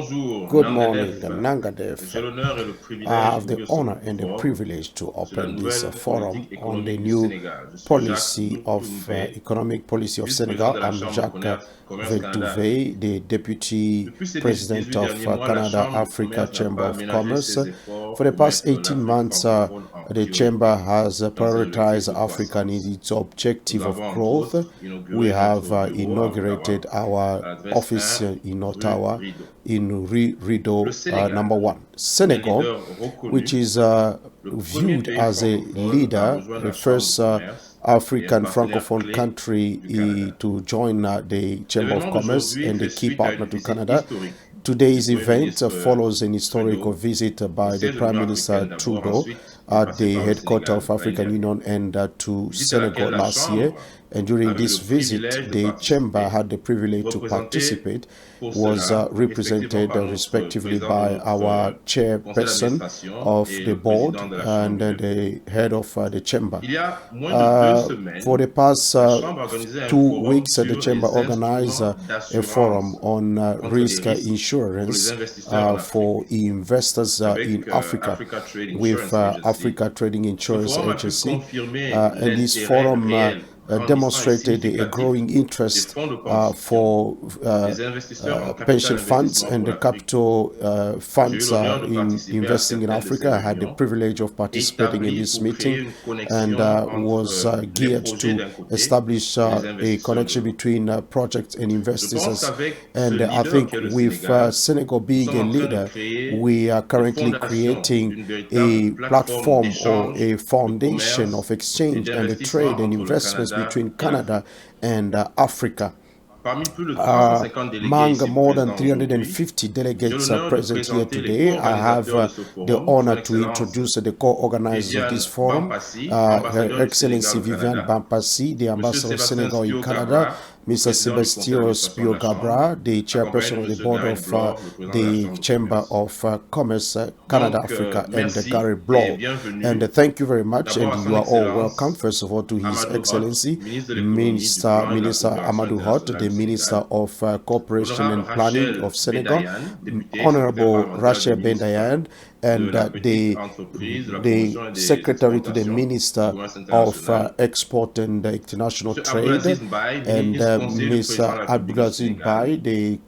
Bonjour, Good morning, Nangadef. J'ai Nangadef. l'honneur et le I privilège have the d'ouvrir ce honor and the forum privilege to sur la open this nouvelle forum politique on the économique du new Sénégal. Je suis Jacques policy of Ndoumbe, economic policy of vice-président Senegal. de la I'm Chambre de Jacques commerce Canada Veltouve, the Deputy Depuis ces President 18 of derniers mois, la Canada Chambre de Africa commerce n'a Chamber pas of ménagé Commerce. ses efforts For the pour past mettre 18 l'Afrique months, francophone en the Chamber priorité has dans un levier prioritized de Africa in croissance. its Nous objective of avons entre growth. autres We inauguré have notre bureau à inaugurated Ottawa, our à l'adresse office 1 in rue Ottawa Rideau. in Le Rideau Sénégal, number 1. un Senegal, leader which reconnu, is le premier viewed pays as a francophone à leader, rejoindre the la Chambre de first commerce et un African partenaire francophone clé country du Canada. to join the Chamber of L'événement Commerce d'aujourd'hui and the fait key suite à partner une to visite Canada. historique du Today's Premier event ministre follows an historical Trudeau visit au by the siège de Prime l'Union Minister africaine d'abord, Trudeau ensuite il est at passé the par le headquarters of Sénégal l'année African dernière. Union and to Visite à laquelle Senegal la last year. Chambre And during avait eu this le visit, privilège de the Chamber participer, had the privilege to représenté participate, pour was cela respectivement represented par notre respectively président de by our notre conseil chairperson d'administration of et the le board président de la and Chambre des pairs. the head of the Chamber. Il y a moins de 2 For semaines, the past la Chambre organisait un 2 weeks, forum the sur Chamber les organized instruments a forum d'assurance on contre les risk risques pour les insurance investisseurs en Afrique for investors in avec Africa Africa Trade with Insurance Agency. Africa Trading Ce Insurance forum a pu Agency. confirmer And this l'intérêt forum réel, grandissant et demonstrated a significatif growing des interest fonds de pension, for des investisseurs en capital pension funds investissement and pour the l'Afrique. capital J'ai eu funds l'honneur de in participer à investing in certaines de ces Africa. I had the réunions privilege of participating in établies this pour créer meeting une and connexion was entre les geared projets to d'un côté establish et les a investisseurs de connection l'autre. between projects and Je investors. pense qu'avec ce And I leader think qu'est le with Sénégal, Senegal nous being sommes a en train de leader, créer we are les currently fondations creating d'une véritable a plateforme platform or d'échange, a de foundation of commerce et exchange and the trade d'investissement and entre le investments Canada between et Canada l'Afrique. and Africa. Parmi plus de 350 délégués Among ici more than présents aujourd'hui, 350 j'ai delegates l'honneur de present here présenter les today, I have co-organisateurs de ce the forum, Son honor to Excellence introduce the co-organizers of this Viviane forum, Bampassi, Her ambassadeur du Sénégal Excellency au Viviane Canada, Bampassi, the Monsieur ambassador of Sébastien Senegal in Spio Canada, Gabra, Mr. président du conseil Sebastien d'administration de Spio la Chambre, Gabra, the accompagné chairperson de of the Monsieur board Gary of Blore, le président de la the Chambre de Chamber commerce. of Commerce, Canada, Donc, Africa, and Gary merci et Blow. And bienvenue thank you very much, d'abord and à you Son are all welcome. Excellence First of all, to His Amadou Hott, Excellency, ministre de l'économie, du Minister plan et de la coopération Amadou Hott, internationale the du Minister Sénégal. of Cooperation Honorable and Planning of Rachel Senegal, Bedayan, députée, secrétaire Honorable parlementaire du Rachel ministre Bendayan, de and la petite entreprise, de la the promotion et des Secretary to the exportations, du Minister commerce of international. Export and International Monsieur Trade, Abdelaziz Mbaye, and ministre conseiller du président de Mr. la République du Abdulaziz Sénégal. Bai, the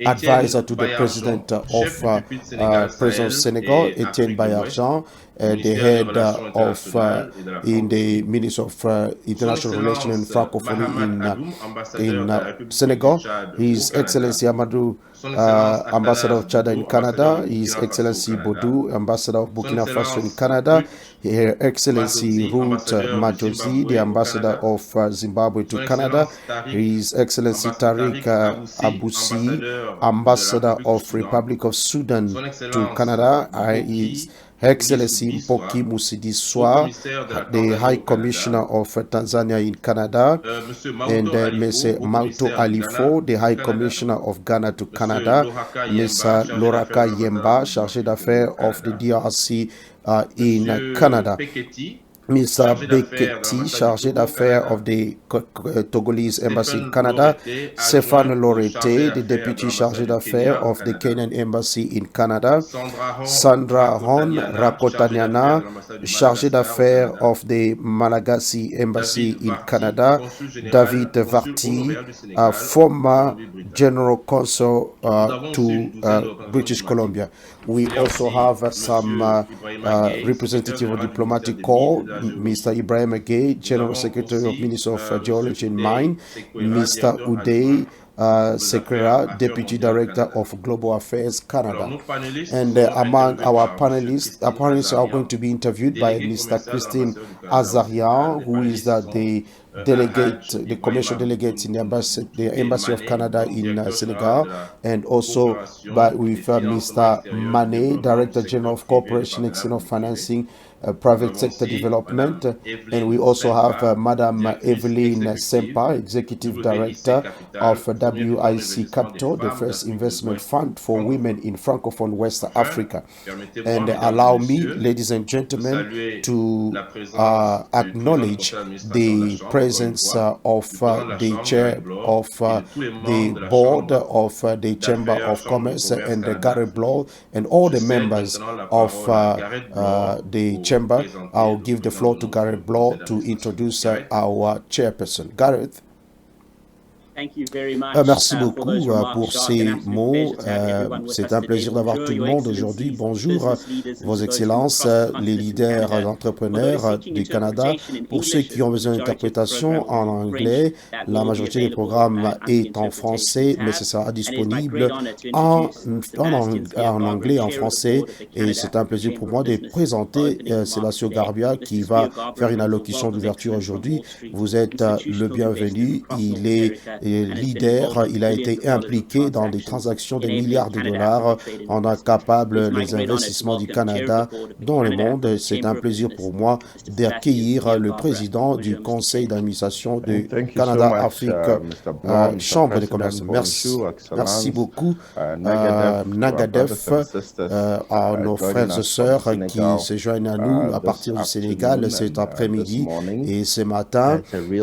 Étienne advisor to the Bayarjon, President chef of du pupitre Sénégal President of Sahel Senegal, et Etienne Afrique de l'Ouest, Bayarjan, au the ministère des head Relations of internationales et de la in the francophonie. Ministry of Son International Relations and Excellence Francophonie Mahamad Adoum, ambassadeur in de la République du Senegal, Tchad au His Canada. Excellency Amadou, Son Excellence Ambassador Atanas of Chad in Bodo, ambassadeur Canada, du His Burkina Faso au Excellency Canada. Boudou, Ambassador of Son Burkina Faso in Excellence Canada, Ruth Her Excellency Majozi, Ruth ambassadeur du Majozi, the Zimbabwe au Ambassador Canada. of Zimbabwe to Son Canada, Excellence Tariq, His Excellency Tariq Aboussi, Aboussi, ambassadeur de la Ambassador République du of Soudan. Republic of Sudan Son to Excellence Canada, His Mpoki Excellency Moussoudi-Soa, Mpoki Mousidi Soa, haut-commissaire de la the Tanzanie High au Commissioner Canada. of Tanzania in Canada, Monsieur and Mauto Alifo, Mr. Mauto haut-commissaire du Ghana Alifo, the au High Canada. Commissioner of Ghana to Monsieur Canada, Lohaka Yemba, Mr. chargé d'affaires Loraka de l'ambassade Yemba, de chargé l'Afrique au d'affaires of the Canada. DRC in Monsieur Canada. Peketi, Mr. chargé d'affaires de Beketi, l'ambassade du chargé Togo au d'affaires Canada. of the Togolese Embassy in Stéphane Canada, Lorete, Stéphane adjoint au chargé Lorete, the d'affaires de Deputy l'ambassade chargé du d'affaires Kenya au of the Canada. Kenyan Embassy in Canada, Sandra Hon Rakotaniana, Rakotaniana, chargé chargé d'affaires de l'ambassade du d'affaires Madagascar au Canada. of the Malagasy Embassy David in Varty, Canada, consul général, David consul Varty, honoraire du Sénégal en former Colombie-Britannique. General Consul Nous avons aussi une douzaine de to représentants British diplomatiques. Columbia. We Il y a also aussi have some Monsieur Ibrahima Gueye, secrétaire representative of général du ministère diplomatic des Mines et corps, de la Mr. Géologie. Ibrahim Gay, Nous General avons Secretary of aussi Ministry of Monsieur Geology and Uday Mine, Sekwera, Mr. directeur Uday adjoint aux Sekera, affaires Deputy mondiales au Director Canada. of Global Affairs Alors, Canada. nos panélistes And seront among interviewés our par Monsieur panelists, Christine are going Azarian, to be interviewed by délégué Mr. commercial de Christine l'ambassade du Canada au Azarian, Sénégal. Les who is panélistes sont the delegate, the Ibrahima commercial delegate in the Embassy of Mané, Canada donc in directeur général Senegal, de la and also coopération with et financement Mr. extérieur Mane, et développement du Director secteur General of privé, Corporation, des External partenaires publics Financing, Nous Private avons Sector aussi Development, Madame and we Evelyne also have Sempa, Madam directrice Evelyn exécutive Sempa, Executive WIC Director Capital of Fonds WIC Capital, the first investment fund for women in Francophone West Africa. And allow me, ladies and gentlemen, to acknowledge the presence of the chair of the board of the Chamber of Commerce and Gareth Blow and all the members of the chamber. I'll give the floor to Gareth Blow to introduce our chairperson. Gareth. Merci beaucoup pour ces mots. C'est un plaisir d'avoir tout le monde aujourd'hui. Bonjour, Vos Excellences, les leaders entrepreneurs du Canada. Pour ceux qui ont besoin d'interprétation en anglais, la majorité des programmes est en français, mais ce sera disponible en anglais et en français. Et c'est un plaisir pour moi de présenter Sébastien Garbia qui va faire une allocution d'ouverture aujourd'hui. Vous êtes le bienvenu. Il est leader, il a été impliqué dans des transactions de milliards de dollars en accapable les investissements du Canada dans le monde. C'est un plaisir pour moi d'accueillir le président du conseil d'administration de Canada-Afrique, Chambre de commerce. Merci beaucoup, Nagadef, à nos frères et sœurs qui se joignent à nous à partir du Sénégal cet après-midi et ce matin. Et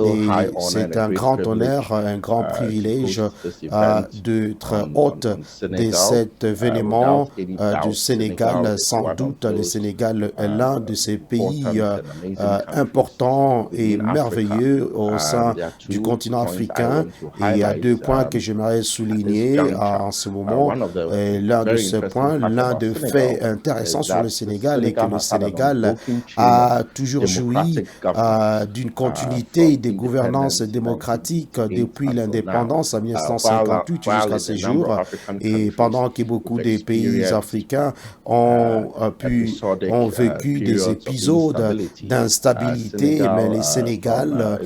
c'est un grand honneur, un grand privilège d'être hôte de cet événement du Sénégal. Sans doute, le Sénégal est l'un de ces pays importants et merveilleux au sein du continent africain. Et il y a deux points que j'aimerais souligner en ce moment. L'un de ces points, l'un des faits intéressants sur le Sénégal est que le Sénégal a toujours joui d'une continuité de gouvernance démocratique depuis l'indépendance en 1958 jusqu'à ce jour. Et pendant que beaucoup de pays africains ont vécu des épisodes d'instabilité, mais le Sénégal,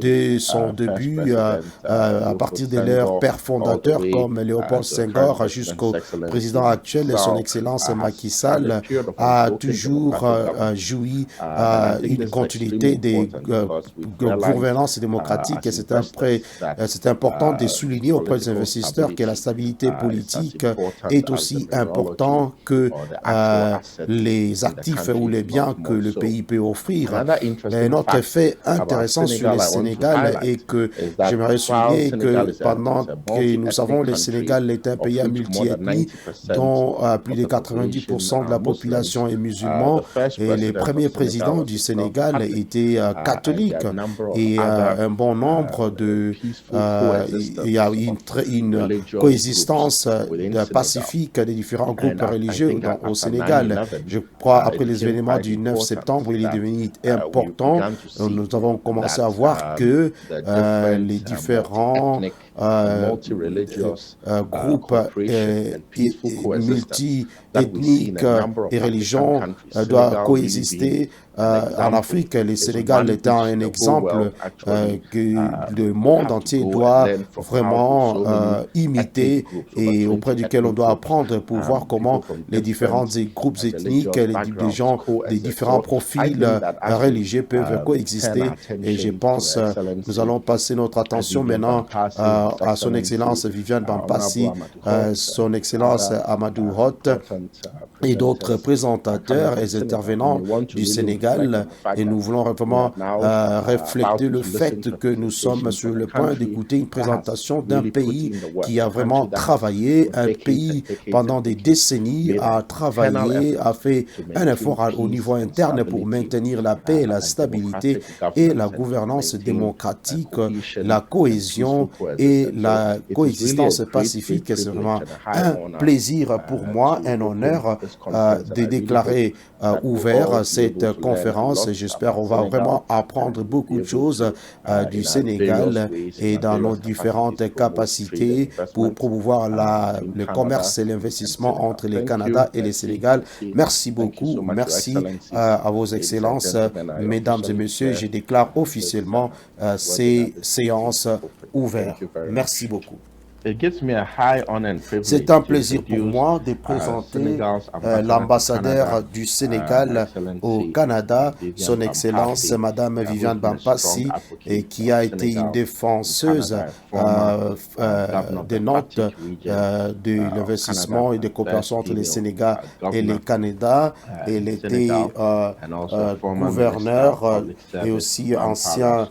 de son début, à partir de leur père fondateur comme Léopold Senghor jusqu'au président actuel, son Excellence Macky Sall, a toujours joui une continuité de gouvernance démocratique. Et c'est important de souligner auprès des investisseurs que la stabilité politique est aussi importante que les actifs ou les biens que le pays peut offrir. Un autre fait intéressant sur le Sénégal est que j'aimerais souligner que pendant que nous savons le Sénégal est un pays à multi-ethnie dont plus de 90% de la population est musulman et les premiers présidents du Sénégal étaient catholiques et un bon nombre de il y a une coexistence pacifique des différents groupes religieux au Sénégal. Je crois après les événements du 9 septembre, il est devenu important. Nous avons commencé à voir que les différents groupes multi-ethniques et religions doivent coexister en Afrique. Le Sénégal étant un exemple que le monde entier doit vraiment imiter et auprès duquel on doit apprendre pour voir comment les différents groupes ethniques, les gens des différents profils religieux peuvent coexister. Et je pense nous allons passer notre attention maintenant à son Excellence Viviane Bampassi, son Excellence Amadou Hott et d'autres présentateurs et intervenants du Sénégal. Et nous voulons vraiment refléter le fait que nous sommes sur le point d'écouter une présentation d'un pays qui a vraiment travaillé, un pays pendant des décennies a travaillé, a fait un effort au niveau interne pour maintenir la paix, la stabilité et la gouvernance démocratique, la cohésion et la coexistence pacifique. C'est vraiment un plaisir pour moi, un honneur de déclarer ouvert cette conférence. J'espère qu'on va vraiment apprendre beaucoup de choses du Sénégal et dans nos différentes capacités pour promouvoir le commerce et l'investissement entre le Canada et le Sénégal. Merci beaucoup. Merci à vos excellences, mesdames et messieurs. Je déclare officiellement ces séances ouvertes. Merci beaucoup. C'est un plaisir pour moi de présenter l'ambassadeur du Sénégal au Canada, Son Excellence Madame Viviane Bampassi, qui a été une défenseuse des notes de l'investissement et de coopération entre le Sénégal et le Canada. Elle était gouverneur et aussi ancien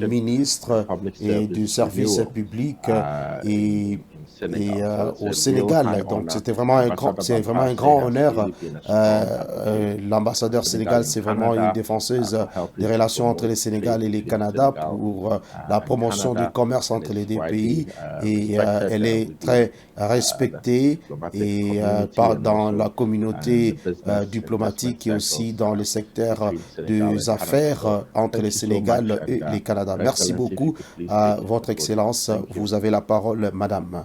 ministre et du service public et au Sénégal. Donc c'était vraiment un grand honneur. L'ambassadeur Sénégal, c'est vraiment une défenseuse des relations entre le Sénégal et le Canada pour la promotion du commerce entre les deux pays, et elle est très respectée et dans la communauté diplomatique et aussi dans le secteur des affaires entre le Sénégal et le Canada. Merci beaucoup à Votre Excellence. Vous avez la parole, Madame.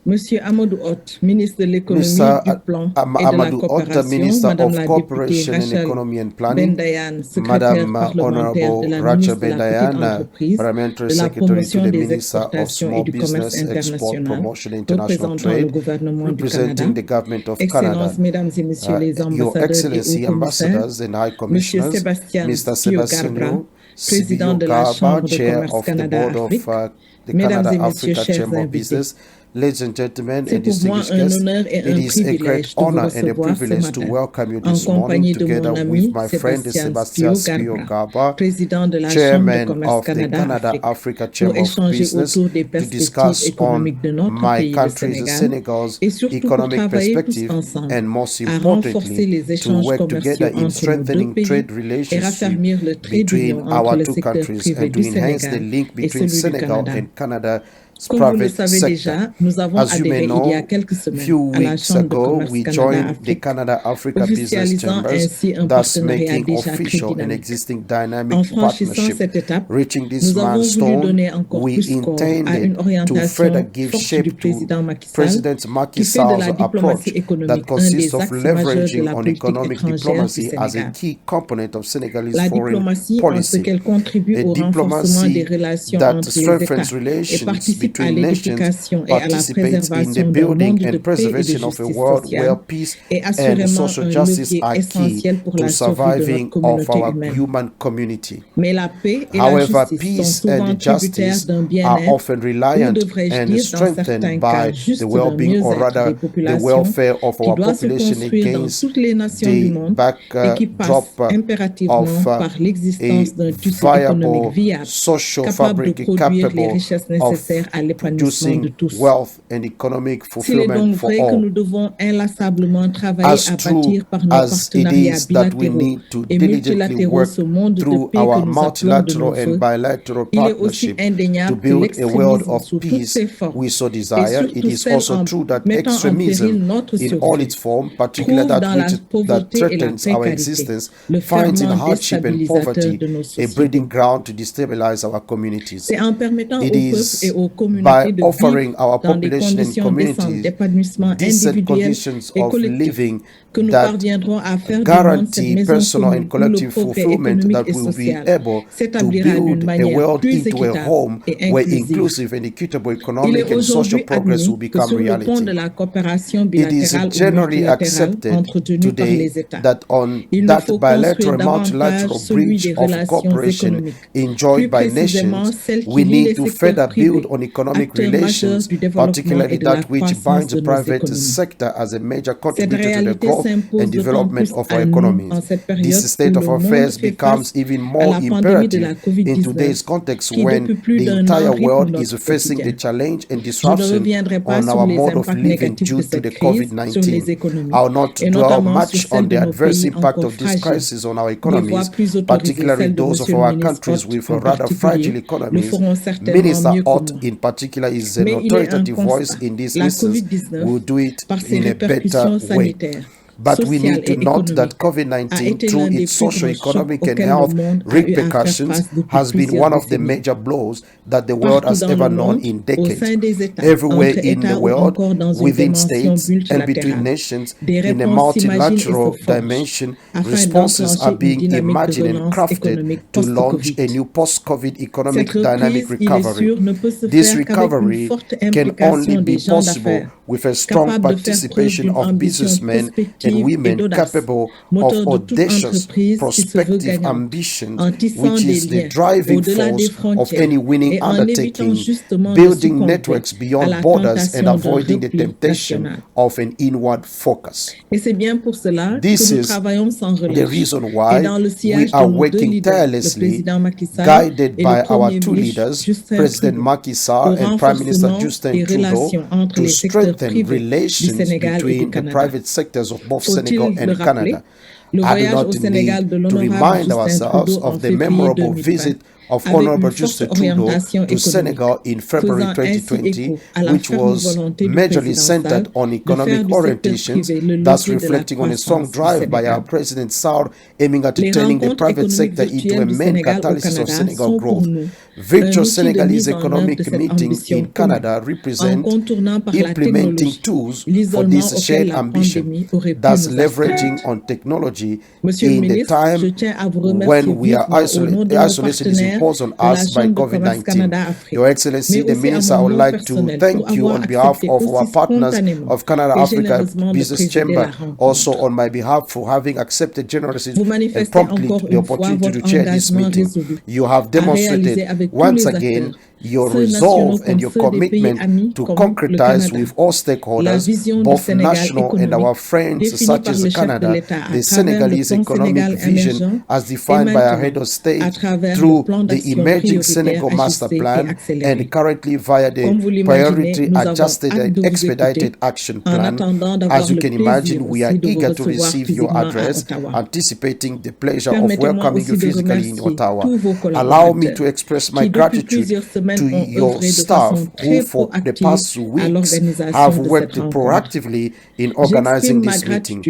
Monsieur Amadou Hott, ministre de l'économie, du plan et de la coopération, Madame la députée Rachel Ben-Dayan, secrétaire parlementaire de la ministre de la petite entreprise, de la promotion des exportations et du commerce international, représentant le gouvernement du Canada, Excellences, Mesdames et Messieurs les ambassadeurs et hauts commissaires, Monsieur Sébastien Pio-Garbra, président de la Chambre de commerce Canada-Afrique, Mesdames et Messieurs, chers invités, Ladies and gentlemen, c'est pour moi un honneur et un privilège de vous recevoir ce matin en compagnie de mon ami Sébastien Pio-Garbra, président de la Chambre de commerce Canada-Afrique, pour échanger autour des perspectives économiques de notre pays, le Sénégal, et surtout pour travailler tous ensemble à renforcer les échanges commerciaux entre nos deux pays et raffermir le trait d'union entre le secteur privé du Sénégal et celui du Canada. Comme vous le savez déjà, nous avons adhéré il y a quelques semaines à la Chambre de commerce Canada-Afrique, officialisant ainsi un partenariat déjà très dynamique. En franchissant cette étape, nous avons voulu donner encore plus corps à une orientation forte du président Macky Sall, qui fait de la diplomatie économique un des axes majeurs de la politique étrangère du Sénégal. La diplomatie, en ce qu'elle contribue au renforcement des relations entre les États et participe à l'éducation et à la préservation d'un monde de paix et de justice sociale est assurément un levier essentiel pour la survie de notre communauté humaine. Mais la paix et la justice sont souvent tributaires d'un bien-être, ou devrais-je dire dans certains cas juste d'un mieux-être des populations qui doit se construire dans toutes les nations du monde et qui passe impérativement par l'existence d'un tissu économique viable, capable de produire les richesses nécessaires à l'épanouissement de tous. S'il est donc vrai que nous devons inlassablement travailler à bâtir par nos partenariats bilatéraux et multilatéraux ce monde de paix que nous appelons de nos vœux, il est aussi indéniable que l'extrémisme sous toutes ses formes et surtout celles en mettant en péril notre survie trouve dans la pauvreté et la précarité le ferment déstabilisateur de nos sociétés. C'est en permettant aux peuples et aux communautés de vivre dans des conditions décentes d'épanouissement individuel et collectif que nous parviendrons à faire du monde cette maison commune où le progrès économique et social s'établira d'une manière plus équitable et inclusive. Il est aujourd'hui admis que sur le pont de la coopération bilatérale ou multilatérale entretenue par les États, il nous faut construire davantage celui des relations économiques, plus précisément celles qui lient les secteurs privés, acteurs majeurs du développement et de la croissance de nos économies. Cette réalité s'impose d'autant plus à nous en cette période où le monde fait face à la pandémie de la COVID-19 qui depuis plus d'un an rythme notre quotidien. Je ne reviendrai pas sur les impacts négatifs de cette crise sur les économies et notamment sur celles de nos pays encore fragiles. Des voix plus autorisées, celles de Monsieur le ministre Hott en particulier, le feront certainement mieux que moi. Mais il est inconstant, la COVID-19, par ses répercussions sanitaires, But we need to note that COVID-19, through its socio-economic and health repercussions, has been one of the major blows that the world has ever known in decades. Everywhere in the world, within states and between nations, in a multilateral dimension, responses are being imagined and crafted to launch a new post-COVID economic dynamic recovery. This recovery can only be possible with a strong participation of businessmen and women capable of audacious prospective ambitions, which is the driving force of any winning undertaking, building networks beyond borders and avoiding the temptation of an inward focus. This is the reason why we are working tirelessly, guided by our two leaders, President Macky Sall and Prime Minister Justin Trudeau, to strengthen relations between the private sectors of both Senegal and Canada. I do not need to remind ourselves of the memorable visit of Honorable Justin Trudeau to Senegal in February 2020, which was majorly centered on economic orientations, thus reflecting on a strong drive by our President Sall aiming at turning the private sector into a main catalyst of Senegal growth. Virtual Senegalese economic meetings in Canada represent implementing tools for this shared ambition, thus leveraging on technology in the time when we are isolation is imposed on us by COVID-19. Your Excellency, the Minister, I would like to thank you on behalf of our partners of Canada Africa Business Chamber, also on my behalf, for having accepted generously and promptly the opportunity to chair this meeting. You have demonstrated once again your resolve and your commitment to concretize with all stakeholders, both national and our friends such as Canada, the Senegalese economic vision as defined by our head of state through the emerging Senegal Master Plan and currently via the priority adjusted and expedited action plan. As you can imagine, we are eager to receive your address, anticipating the pleasure of welcoming you physically in Ottawa. Allow me to express my gratitude to your staff who for the past weeks have worked proactively in organizing this meeting.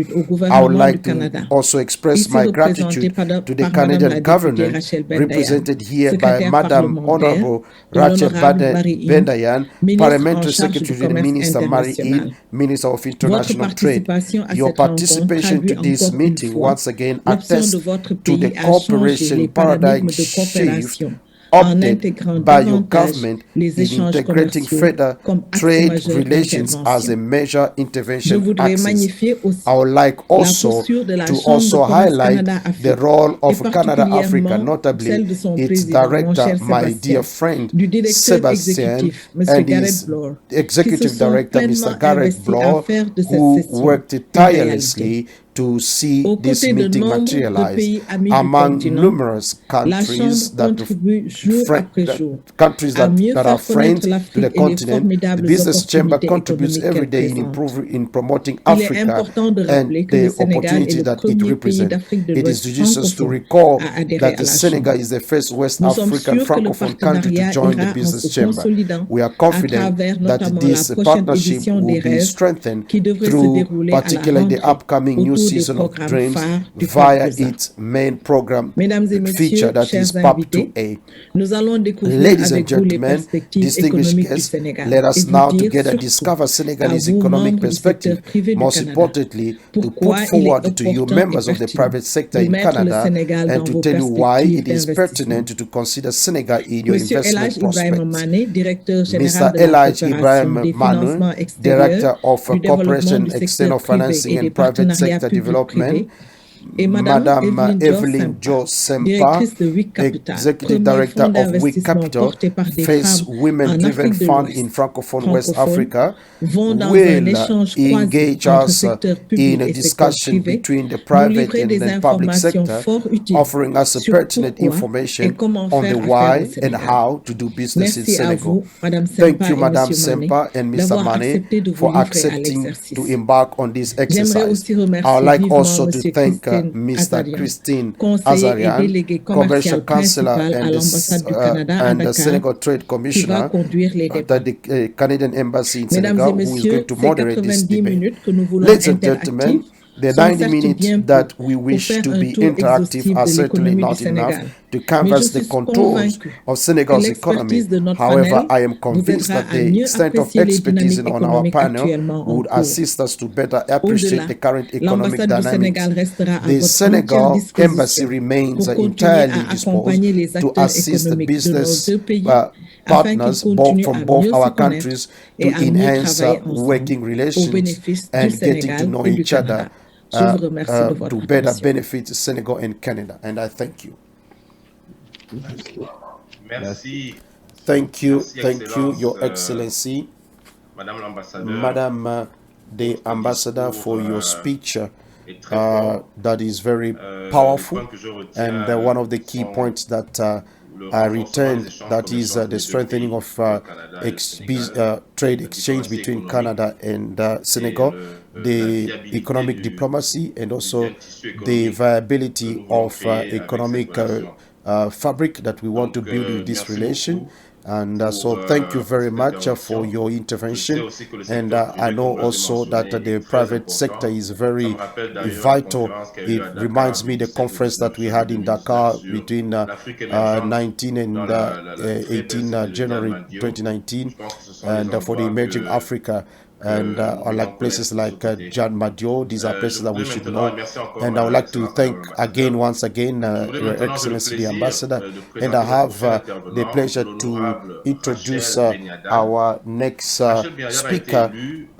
I would like to also express my gratitude to the Canadian government, represented here by Madam Honorable Rachel Bendayan, Parliamentary Secretary to the Minister Marie-Ine, Minister of International Trade. Your participation to this meeting once again attests to the cooperation paradigm shift opted by your government in integrating further trade relations as a major intervention axis. I would like also to highlight the role of Canada Africa, notably its director, my dear friend Sebastien, and his executive director, Mr. Gareth Bloor, who worked tirelessly to see this meeting materialize among numerous countries that are friends to the continent. The Business Chamber contributes every day in promoting Africa and the opportunity that it represents. It is judicious to recall that Senegal is the first West African Francophone country to join the Business Chamber. We are confident that this partnership will be strengthened through particularly the upcoming new season of Dreams via its main program feature, that is PAP 2A. Ladies and gentlemen, distinguished guests, let us now together discover Senegalese economic perspective, most importantly, to put forward to you members of the private sector in Canada and to tell you why it is pertinent to consider Senegal in your investment prospects. Mr. Elijah Ibrahim Manu, Director of Corporation External Financing and Private Sector Development, Madame Evelyn Jo Sempa, Executive Director of WIC Capital, Face Women-Driven Fund in Francophone West Africa, will engage us in a discussion between the private and the public sector, offering us pertinent information on the why and how to do business in Senegal. Thank you, Madame Sempa and Mr. Mane, for accepting to embark on this exercise. I would like also to thank Mr. Christine Azarian, Commercial Councillor and the Senegal Trade Commissioner at the Canadian Embassy in Senegal, who is going to moderate this debate. Ladies and gentlemen, The 90 minutes that we wish to be interactive are certainly not enough to canvass the contours of Senegal's economy. However, I am convinced that the extent of expertise on our panel would assist us to better appreciate the current economic dynamics. The Senegal Embassy remains entirely disposed to assist the business partners from both our countries to enhance working relations and getting to know each other to better benefit Senegal and Canada. And I thank you. Merci. Thank you, Your Excellency, Madame the Ambassador, for your speech. That is very powerful, and one of the key points that I returned, that is the strengthening of trade exchange between Canada and Senegal, the economic diplomacy, and also the viability of economic fabric that we want to build with this relation. And so thank you very much for your intervention. And I know also that the private sector is very vital. It reminds me the conference that we had in Dakar between 19 and 18 January 2019, and for the emerging Africa. And like places like Jan Madio, these are places that we should know. And I would like to thank once again, Your Excellency the Ambassador. And I have the pleasure to introduce our next speaker,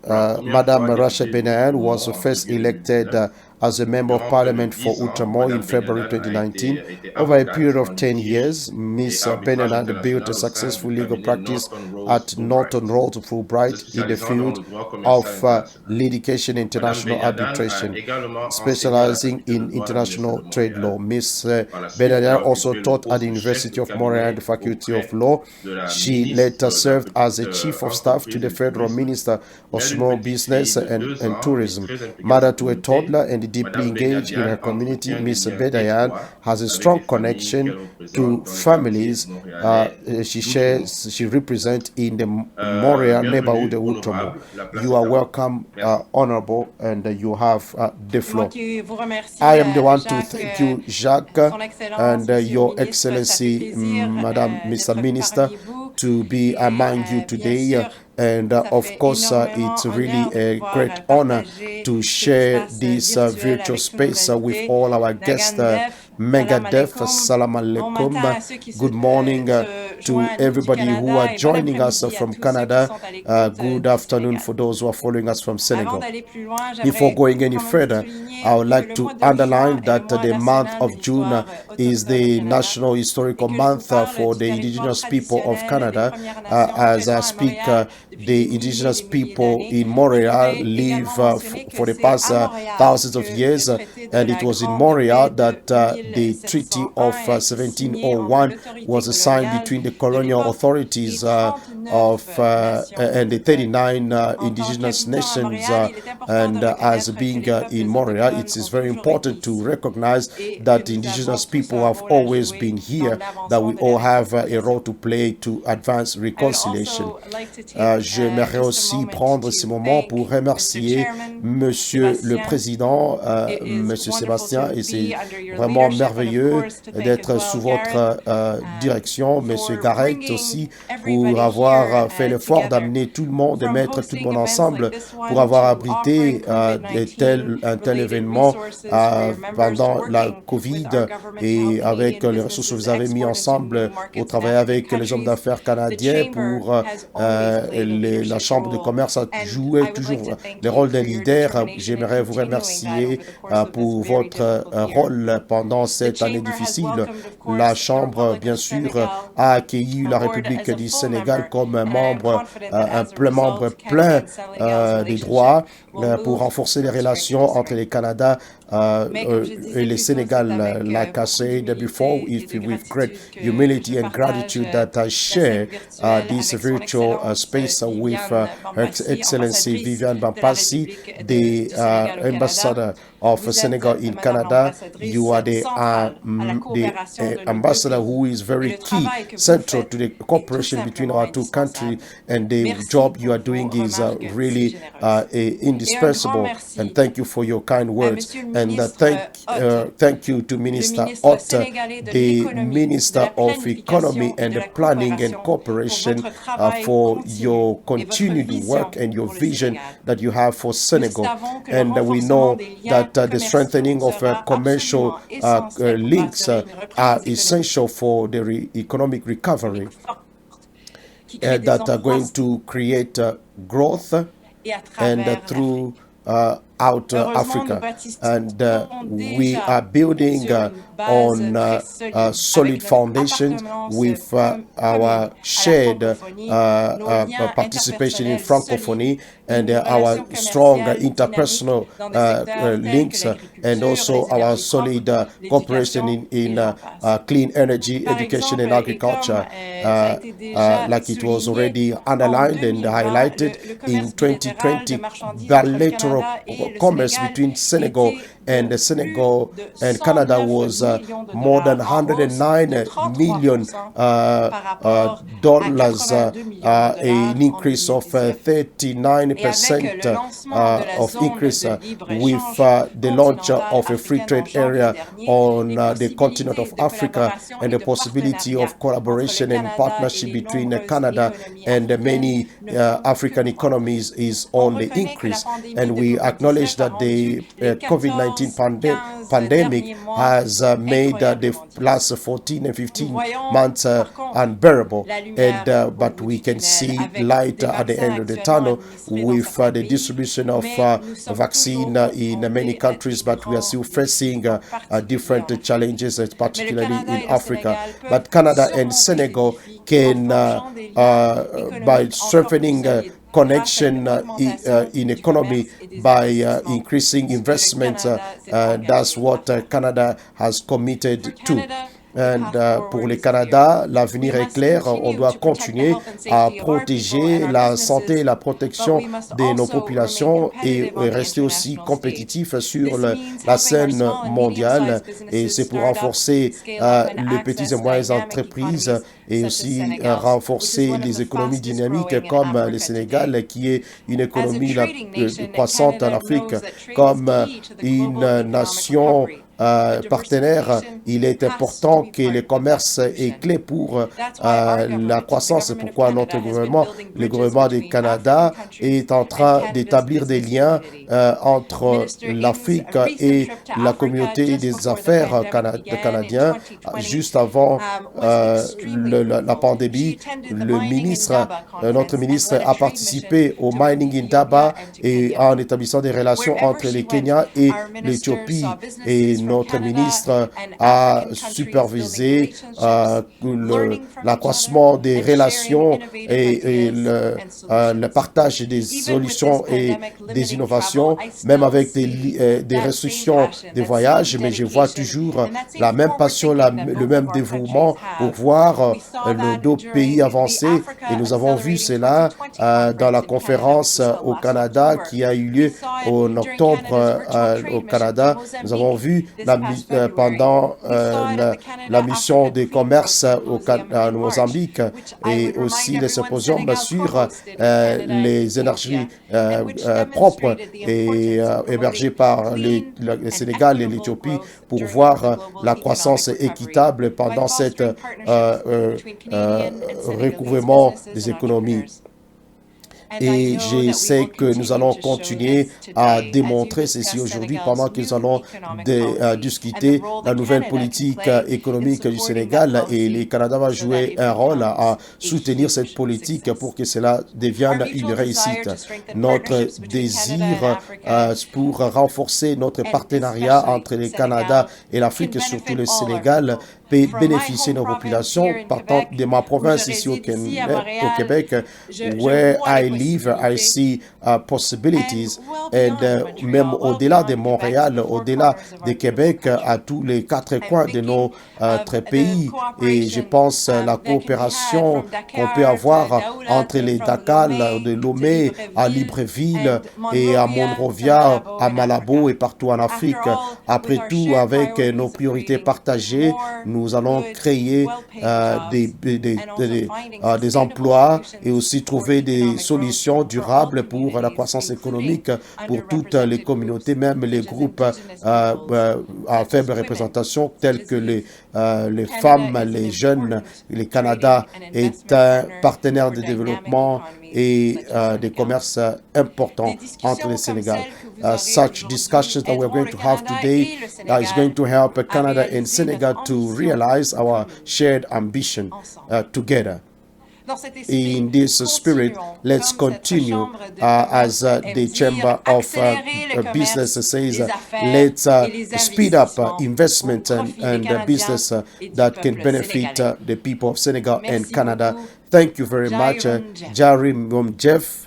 Madame Rachel Benael, who was first elected as a Member of Parliament for Outremont in February 2019. Over a period of 10 years, Ms. Benael built a successful legal practice at Norton Road, Fulbright, in the field of litigation and international arbitration, specializing in international trade law. Ms. Benael also taught at the University of Montreal, the Faculty of Law. She later served as a Chief of Staff to the Federal Minister of Small Business and Tourism. Mother to a toddler and deeply engaged in her community, Ms. Benael has a strong connection to families she represents in the Montreal neighborhood of Outremont. You are welcome, Honorable, and you have the floor. I am the one to thank you, Jacques, and Your Excellency, Madame, Mr. Minister, to be among you today. And of course, it's really a great honor to share this virtual space with all our guests. Megadef, Salam Alaikum. Good morning to everybody who are joining us from Canada. Good afternoon for those who are following us from Senegal. Before going any further, I would like to underline that the month of June is the National Historical Month for the Indigenous people of Canada. As I speak, the Indigenous people in Montreal live for the past thousands of years, and it was in Montreal that the Treaty of 1701 was signed between the colonial authorities and the 39 indigenous nations, and as being in Montreal, it is very important to recognize that the indigenous people have always been here, that we all have a role to play to advance reconciliation. J'aimerais aussi prendre ce moment pour remercier Monsieur le Président, Monsieur Sébastien, et c'est vraiment merveilleux d'être sous votre direction, Monsieur Garrett aussi, pour avoir fait l'effort d'amener tout le monde, de mettre tout le monde ensemble, pour avoir abrité un tel événement pendant la COVID, et avec les ressources que vous avez mis ensemble pour travailler avec les hommes d'affaires canadiens, pour la Chambre de commerce a joué toujours le rôle de leader. J'aimerais vous remercier pour votre rôle pendant cette année difficile. La Chambre, bien sûr, a accueilli la République du Sénégal comme un membre plein des droits pour renforcer les relations entre le Canada le Sénégal, like I said before, with great humility and gratitude that I share this virtual space with Her Excellency Viviane Bampasi, the ambassador of Senegal in Canada. You are the ambassador who is very key, central to the cooperation between our two countries, and the job you are doing is really indispensable. And thank you for your kind words. And thank you to Minister Ott, the Minister of Economy and Planning and Cooperation, for your continued work and your vision that you have for Senegal. And we know that the strengthening of commercial links are essential for the economic recovery that are going to create growth and through out Africa, and we are building on a solid foundation with our shared participation in Francophonie and our strong interpersonal links, and also our solid cooperation in clean energy, education and agriculture, like it was already underlined and highlighted in 2020, bilateral commerce between Senegal and Canada was more than $109 million, an increase of 39% of increase with the launch of a free trade area on the continent of Africa, and the possibility of collaboration and partnership between Canada and many African economies is on the increase. And we acknowledge that the COVID-19 pandemic has made the last 14 and 15 months unbearable, and but we can see light at the end of the tunnel with the distribution of vaccine in many countries, but we are still facing different challenges, particularly in Africa. But Canada and Senegal can, by strengthening connection in economy by increasing investment, that's what Canada has committed to. Pour le Canada, l'avenir est clair. On doit continuer à protéger la santé et la protection de nos populations et rester aussi compétitif sur la scène mondiale. Et c'est pour renforcer les petites et moyennes entreprises et aussi renforcer les économies dynamiques comme le Sénégal, qui est une économie croissante en Afrique, comme une nation partenaire. Il est important que le commerce est clé pour la croissance. C'est pourquoi notre gouvernement, le gouvernement du Canada, est en train d'établir des liens entre l'Afrique et la communauté des affaires canadiens. Juste avant la pandémie, notre ministre a participé au Mining Indaba et en établissant des relations entre le Kenya et l'Éthiopie. Et notre ministre a supervisé l'accroissement des relations et le partage des solutions et des innovations, même avec des restrictions de voyage. Mais je vois toujours la même passion, le même dévouement pour voir nos deux pays avancer. Et nous avons vu cela dans la conférence au Canada qui a eu lieu en octobre au Canada. Nous avons vu pendant la mission de commerce au Mozambique, et aussi les symposiums sur les énergies propres et hébergés par le Sénégal et l'Éthiopie pour voir la croissance équitable pendant cette recouvrement des économies. Et je sais que nous allons continuer à démontrer ceci aujourd'hui pendant que nous allons discuter la nouvelle politique économique du Sénégal, et le Canada va jouer un rôle à soutenir cette politique pour que cela devienne une réussite. Notre désir pour renforcer notre partenariat entre le Canada et l'Afrique, et surtout le Sénégal, bénéficier nos populations. Partant de ma province ici au Québec, where I live, I see possibilities, and même au-delà de Montréal, au-delà de Québec, à tous les quatre coins de notre pays. Et je pense la coopération qu'on peut avoir entre les Dakar, de Lomé, à Libreville et à Monrovia, à Malabo et partout en Afrique. Après tout, avec nos priorités partagées, nous allons créer des emplois et aussi trouver des solutions durables pour la croissance économique pour toutes les communautés, même les groupes à faible représentation tels que les femmes, les jeunes. Le Canada est un partenaire de développement et de commerce important entre le Sénégal. Such discussions that we're going to have today is going to help Canada and Senegal to realize our shared ambition together. In this spirit, let's continue as the Chamber of Business says, let's speed up investment and business that can benefit the people of Senegal and Canada. Thank you very much, Jarim Jeff.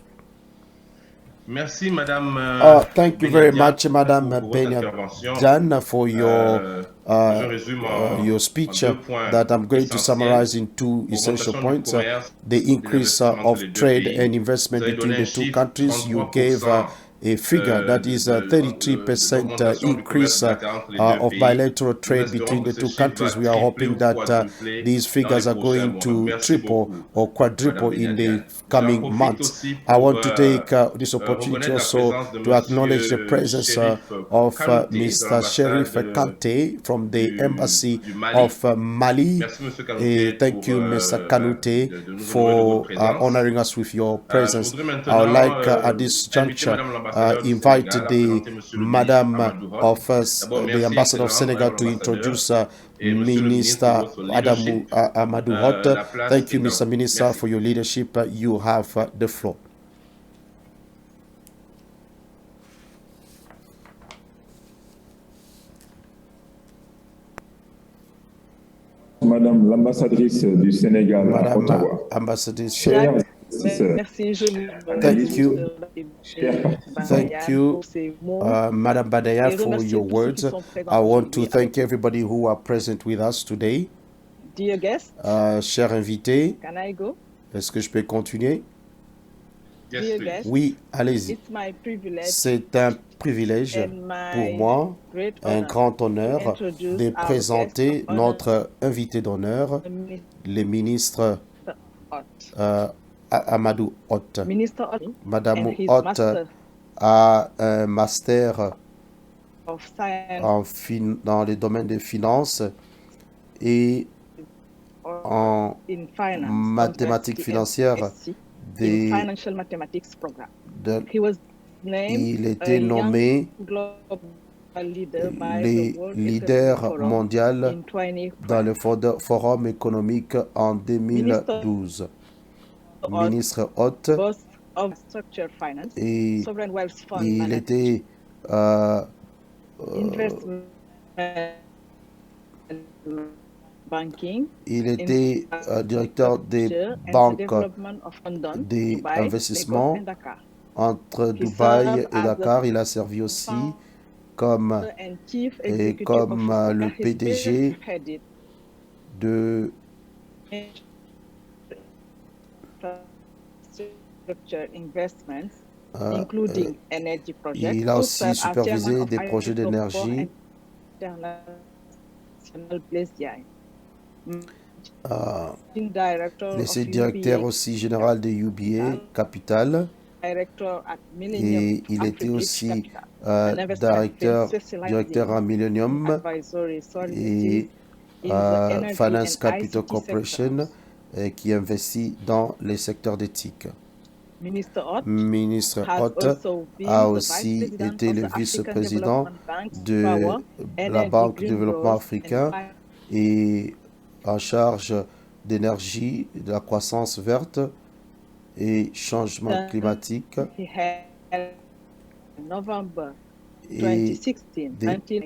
Merci, Madame. Thank you very much, Madame Benyadan, for your speech that I'm going to summarize in two essential points. The increase of trade and investment between the two countries. You gave a figure that is a 33% increase of bilateral trade between the two countries. We are hoping that these figures are going to triple or quadruple in the coming months. I want to take this opportunity also to acknowledge the presence of Mr. Sheriff Kante from the Embassy of Mali. Thank you, Mr. Kanute, for honoring us with your presence. I would like at this juncture invite the Madam of the Ambassador of Senegal to introduce Minister Amadou Hott. Thank you, Mr. Minister, for your leadership. You have the floor. Madame l'ambassadrice du Sénégal à Ottawa. Ambassadrice. Merci, Thank you. Thank you, Madam Badaya, for your words. I want to thank everybody who are present with us today. Dear guest, chers invités, can I go? Est-ce que je peux continuer? Yes, oui, allez-y. C'est un privilège pour moi, un grand honneur de présenter notre invité d'honneur, le ministre Amadou Hott. Madame Hott a un master dans le domaine des finances et en mathématiques financières. Il était nommé leader mondial dans le Forum économique en 2012. Ministre Hott, et il était directeur des banques d'investissement entre Dubaï et Dakar. Il a servi aussi comme le PDG de il a aussi supervisé des projets d'énergie. Il est directeur aussi général de UBA Capital et il était aussi directeur à Millennium et Finance Capital Corporation qui investit dans les secteurs d'éthique. Ministre Hott a aussi été le vice-président de la Banque de développement africain et en charge d'énergie, de la croissance verte et changement climatique. et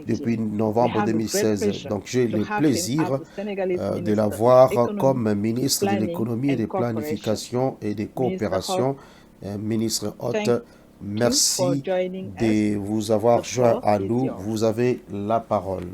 depuis novembre 2016. Donc j'ai le plaisir de l'avoir comme ministre de l'économie, de planification et de coopération, ministre hôte. Merci de vous avoir joint à nous. Vous avez la parole.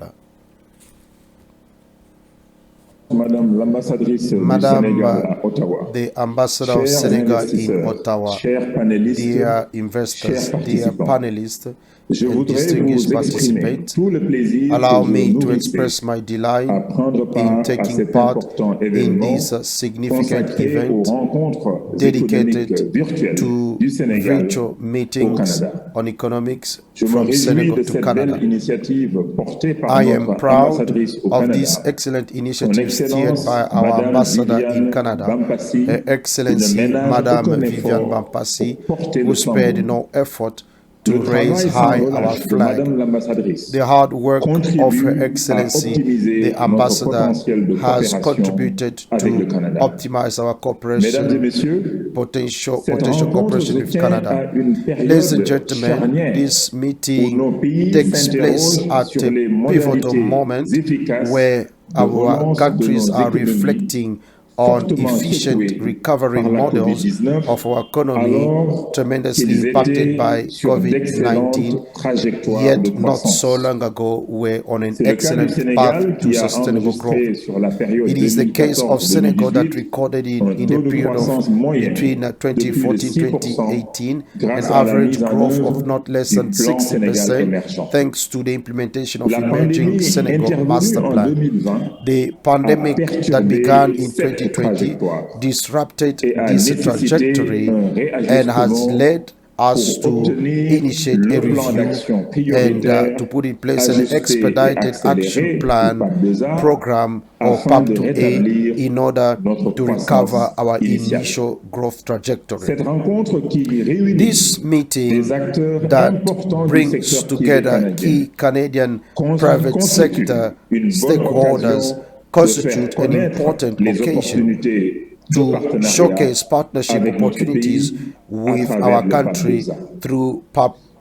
Madame l'ambassadrice Madame du Sénégal à Ottawa, the ambassador of Senegal in Ottawa, chers panélistes, dear investors, chers dear participants, panelists, je and voudrais distinguished vous exprimer participants, tout le plaisir allow que vous me to nourrissez express my delight à prendre part in à taking cet part important in événement this significant consacré event aux rencontres dedicated économiques virtuelles to du Sénégal virtual au meetings Canada. on economics Je me from réjouis Senegal de to cette Canada. belle initiative portée par I am notre proud ambassadrice au of Canada, this excellent Son initiative steered Excellence by our Madame ambassador Viviane in Canada, Bampassi, Her qui ne Excellency ménage Madame aucun Viviane effort Bampassi, pour porter who le spared flambeau. no effort to Le raise travail high sans our relâche de flag. Madame l'ambassadrice The hard work of contribue Her à Excellency, optimiser the notre ambassador, potentiel de has coopération contributed avec le to Canada. optimize our Mesdames et cooperation, messieurs, potential cette rencontre cooperation se with tient Canada. à une Ladies and période gentlemen, charnière this où nos meeting pays takes place s'interrogent at sur a les pivotal modalités moment efficaces where de our relance de countries nos are économies reflecting on fortement efficient secouées recovery par la models COVID-19, of our economy alors tremendously qu'ils impacted étaient by sur COVID-19, d'excellentes trajectoires yet de not so croissance. long ago were on an C'est le cas du excellent Sénégal path to qui a sustainable growth. enregistré sur la période It is the case of Senegal that 2014-2018 recorded un in the taux de period of croissance moyen between de plus de 2014-2018 an grâce à la average mise en growth œuvre of not less du than plan Sénégal 60% émergent. thanks to the implementation of La emerging pandémie Senegal intervenue master en plan. 2020 The a pandemic that perturbé began in cette 2020 trajectoire disrupted et a this nécessité trajectory un and has réajustement led us pour to obtenir initiate a le plan review d'action and prioritaire to put in place an ajusté et expedited accéléré action ou plan PAP2A program or afin de PAP2A rétablir in order notre to croissance recover our initiale. initial growth trajectory. Cette rencontre qui réunit This meeting des acteurs that importants du brings secteur privé together canadien key Canadian private constitue sector une bonne stakeholders occasion de constitute faire an connaître important les occasion opportunités de to partenariat showcase partnership avec notre opportunities pays à with travers our le country PAP2A. through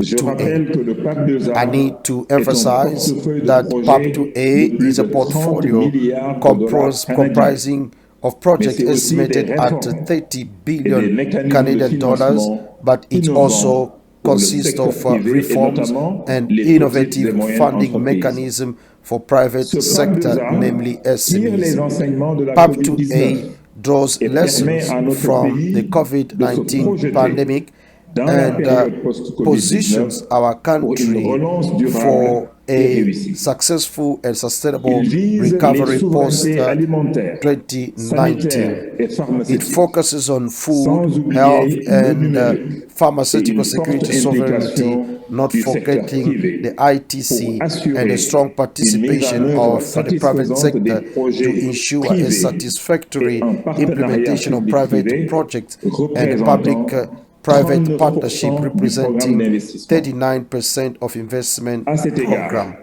Je PAP2A. rappelle que le PAP2A I need to est un emphasize portefeuille de that projets PAP2A de plus is a de 30 portfolio milliards de dollars canadiens. comprising of projects Mais c'est aussi des estimated at réformes 30 et des billion mécanismes Canadian de dollars, financement but it innovants also pour le consists secteur of privé et reforms notamment and les petites et innovative moyennes funding entreprises. mechanism for private Ce sector, PAP2A namely tire les SMEs. enseignements de la PAP2A COVID-19 draws et lessons permet à notre from pays the de se COVID-19 projeter pandemic dans la and période post-COVID-19 positions our pour une country relance durable for et a réussie. successful and sustainable Il vise recovery les souverainetés alimentaires, post-2019. sanitaires et It pharmaceutiques, focuses on sans food, oublier health, le and numérique pharmaceutical et une security forte sovereignty, implication not du secteur forgetting privé the ITC pour assurer and the strong une mise participation en œuvre of the private satisfaisante des sector to projets ensure a privés satisfactory et un partenariat implementation of private public-privé projects and représentant public-private partnership 39% du programme representing d'investissement. 39% of investment À cet égard, program.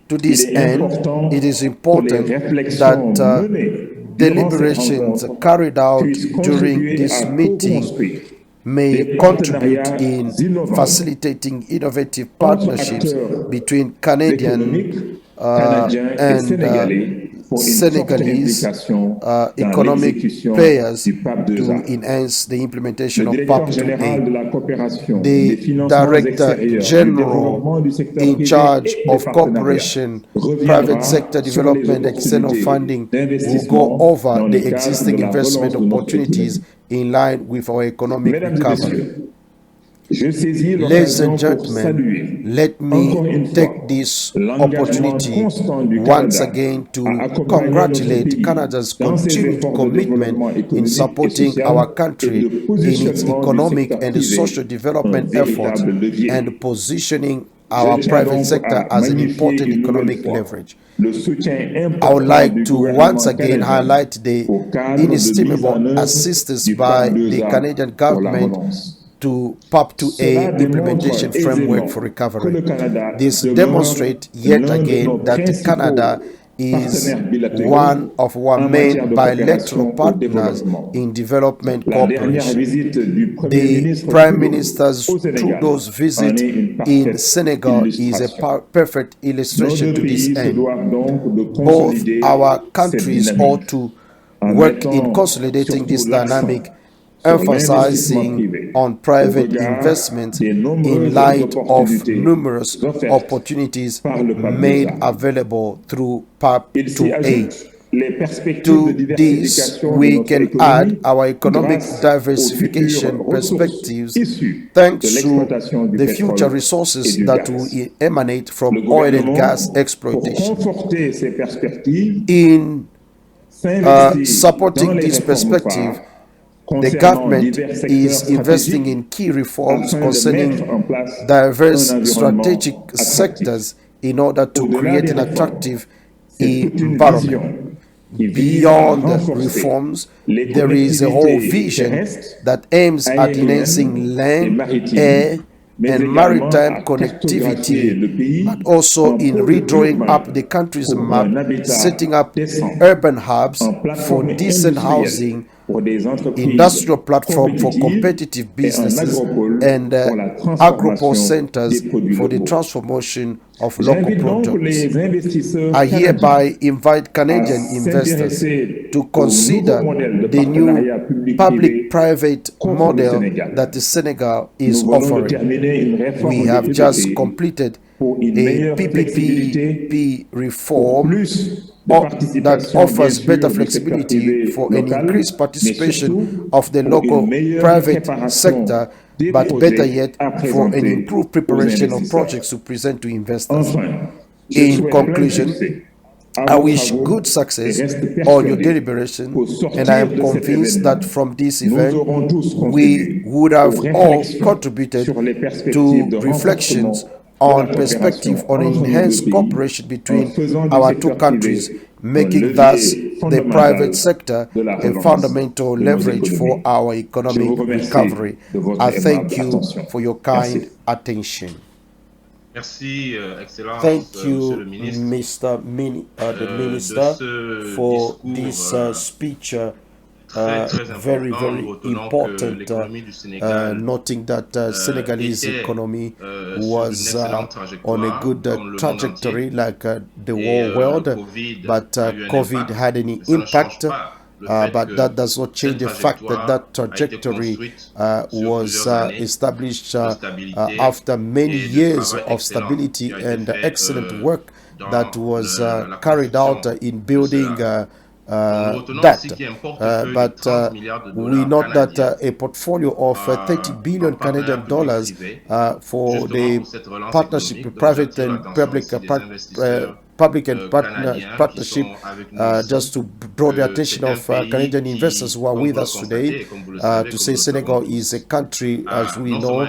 To this il est end, important it is que important les réflexions that menées deliberations carried out during this meeting may contribute in facilitating innovative partnerships between Canadian and Senegalese economic players to enhance the implementation of PAP2A. The Director General in charge of cooperation, private sector development, external funding will go over the existing investment opportunities in line with our economic recovery. Ladies and gentlemen, let me take this opportunity once again to congratulate Canada's continued commitment in supporting our country in its economic and social development efforts and positioning our private sector as an important economic leverage. I would like to once again highlight the inestimable assistance by the Canadian government to PAP2A implementation framework for recovery. This demonstrates yet again that Canada is one of our main bilateral partners in development cooperation. The Prime Minister's Trudeau's visit in Senegal is a perfect illustration to this end. Both our countries ought to work in consolidating this dynamic, emphasizing on private investment in light of numerous opportunities made available through PAP 2A. To this, we can add our economic diversification perspectives thanks to the future resources that will emanate from oil and gas exploitation. In supporting this perspective, the government is investing in key reforms concerning diverse strategic sectors in order to create an attractive environment. Beyond reforms, there is a whole vision that aims at enhancing land, air, and maritime connectivity, but also in redrawing up the country's map, setting up urban hubs for decent housing, industrial platform for competitive businesses, and agropole centers for the transformation of local products. I hereby invite Canadian investors to consider the new public-private model that the Senegal is offering. We have just completed a PPP reform that offers better flexibility for an increased participation of the local private sector, but better yet, for an improved preparation of projects to present to investors. In conclusion, I wish good success on your deliberation, and I am convinced that from this event, we would have all contributed to reflections on perspective on enhanced cooperation between our two countries, making thus the private sector a fundamental leverage for our economic recovery. I thank you for your kind attention. Merci, Excellence, Thank you, Monsieur le Ministre, the Minister, for this speech. Very, very important, noting that Senegalese economy was on a good trajectory like the whole world, but COVID had any impact, but that does not change the fact that that trajectory was established after many years of stability and excellent work that was carried out in building that. But we note that a portfolio of 30 billion Canadian dollars for the partnership, private and public and partnership, just to draw the attention of Canadian investors who are with us today, to say Senegal is a country, as we know,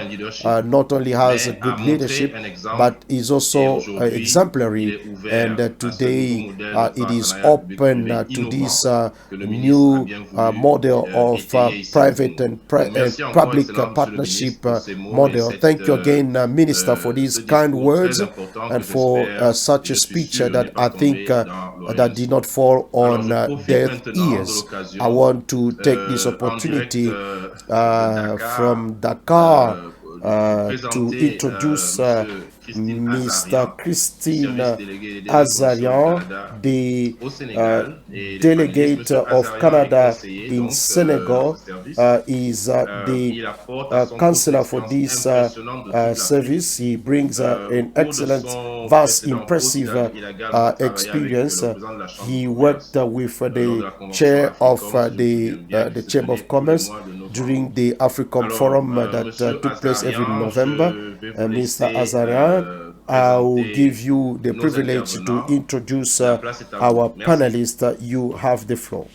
not only has a good leadership, but is also exemplary, and today it is open to this new model of private and public partnership model. Thank you again, Minister, for these kind words and for such a speech that I think that did not fall on deaf ears. I want to take this opportunity from Dakar to introduce Mr. Christine Azarian, the delegate of Canada in Senegal, is the counselor for this service. He brings an excellent, vast, impressive experience. He worked with the chair of the Chamber of Commerce during the African Forum that took place every November. Mr. Azarian, I will give you the privilege to introduce our panelists. You have the floor.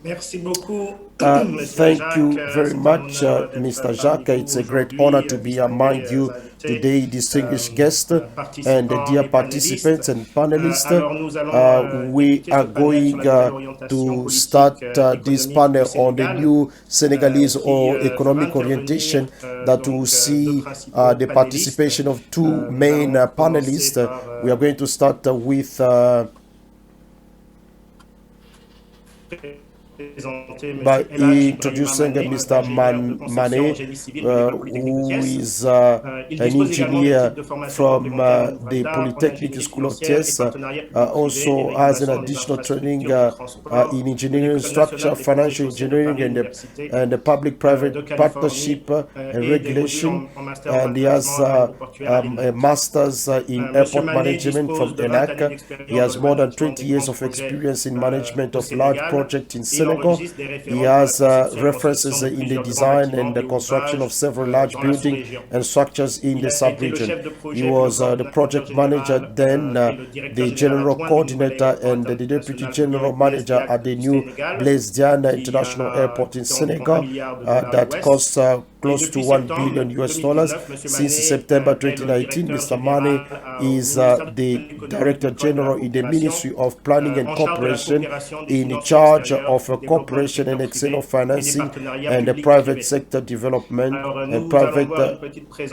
Thank you very much, Mr. Jacques. It's a great honor to be among you today, distinguished guests and dear participants and panelists. We are going to start this panel on the new Senegalese or economic orientation that will see the participation of two main panelists. We are going to start with by introducing Mr. Mané, who is an engineer from the Polytechnic School of Thiès, also has an additional training in engineering structure, financial engineering, and the public-private partnership and regulation. And he has a master's in airport management from ENAC. He has more than 20 years of experience in management of large projects in Senegal. He has references in the design and the construction of several large buildings and structures in the sub-region. He was the project manager, then the general coordinator and the deputy general manager at the new Blaise Diagne International Airport in Senegal that costs close to $1 billion US. Since September 2019, Mr. Mané is the Director General in the Ministry of Planning and Cooperation, in charge of cooperation and external financing and the private sector development and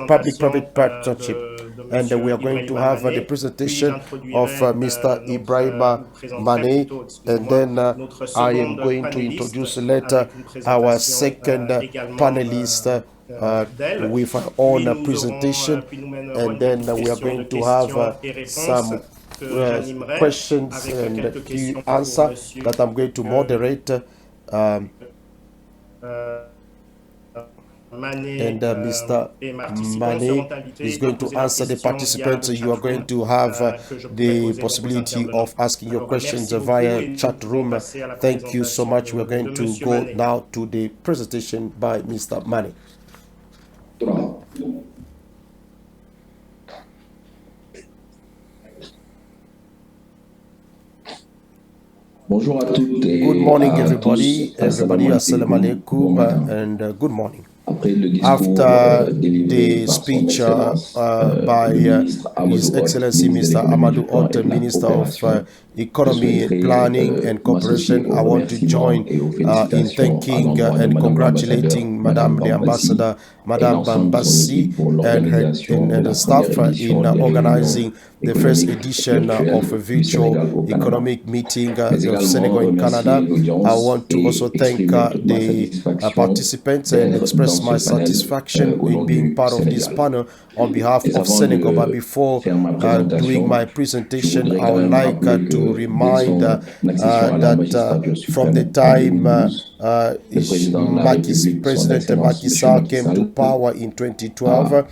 public-private partnership. And we are going to have the presentation of Mr. Ibrahima Mané, and then I am going to introduce later our second panelist with our own presentation, and then we are going to have some questions and answers that I'm going to moderate. And Mr. Mané is going to answer the participants. You are going to have the possibility of asking your questions via chat room. Thank you so much. We are going to go now to the presentation by Mr. Mané. Good morning, everybody. Assalamu alaikum, and good morning. After the speech by His Excellency Mr. Amadou Hott, Minister of Economy, Planning and Cooperation, I want to join in thanking and congratulating Madame the Ambassador, Madame Bambassi, and her staff in organizing the first edition of a virtual economic meeting of Senegal in Canada. I want to also thank the participants and express my satisfaction in being part of this panel on behalf of Senegal. But before doing my presentation, I would like to remind that from the time President Macky Sall came to power in 2012,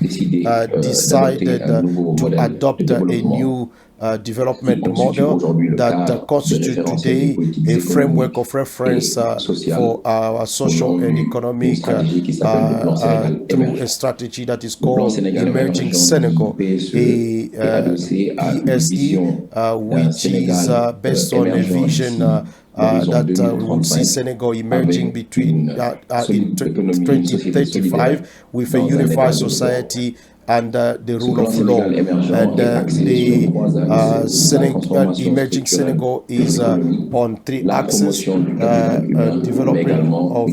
decided to adopt a new development model that constitutes today a framework of reference for our social and economic through a strategy that is called Emerging Senegal, ESE, which is based on a vision that would see Senegal emerging between in 2035 with a unified society and the rule of law. And the Emerging Senegal is on three axes: development of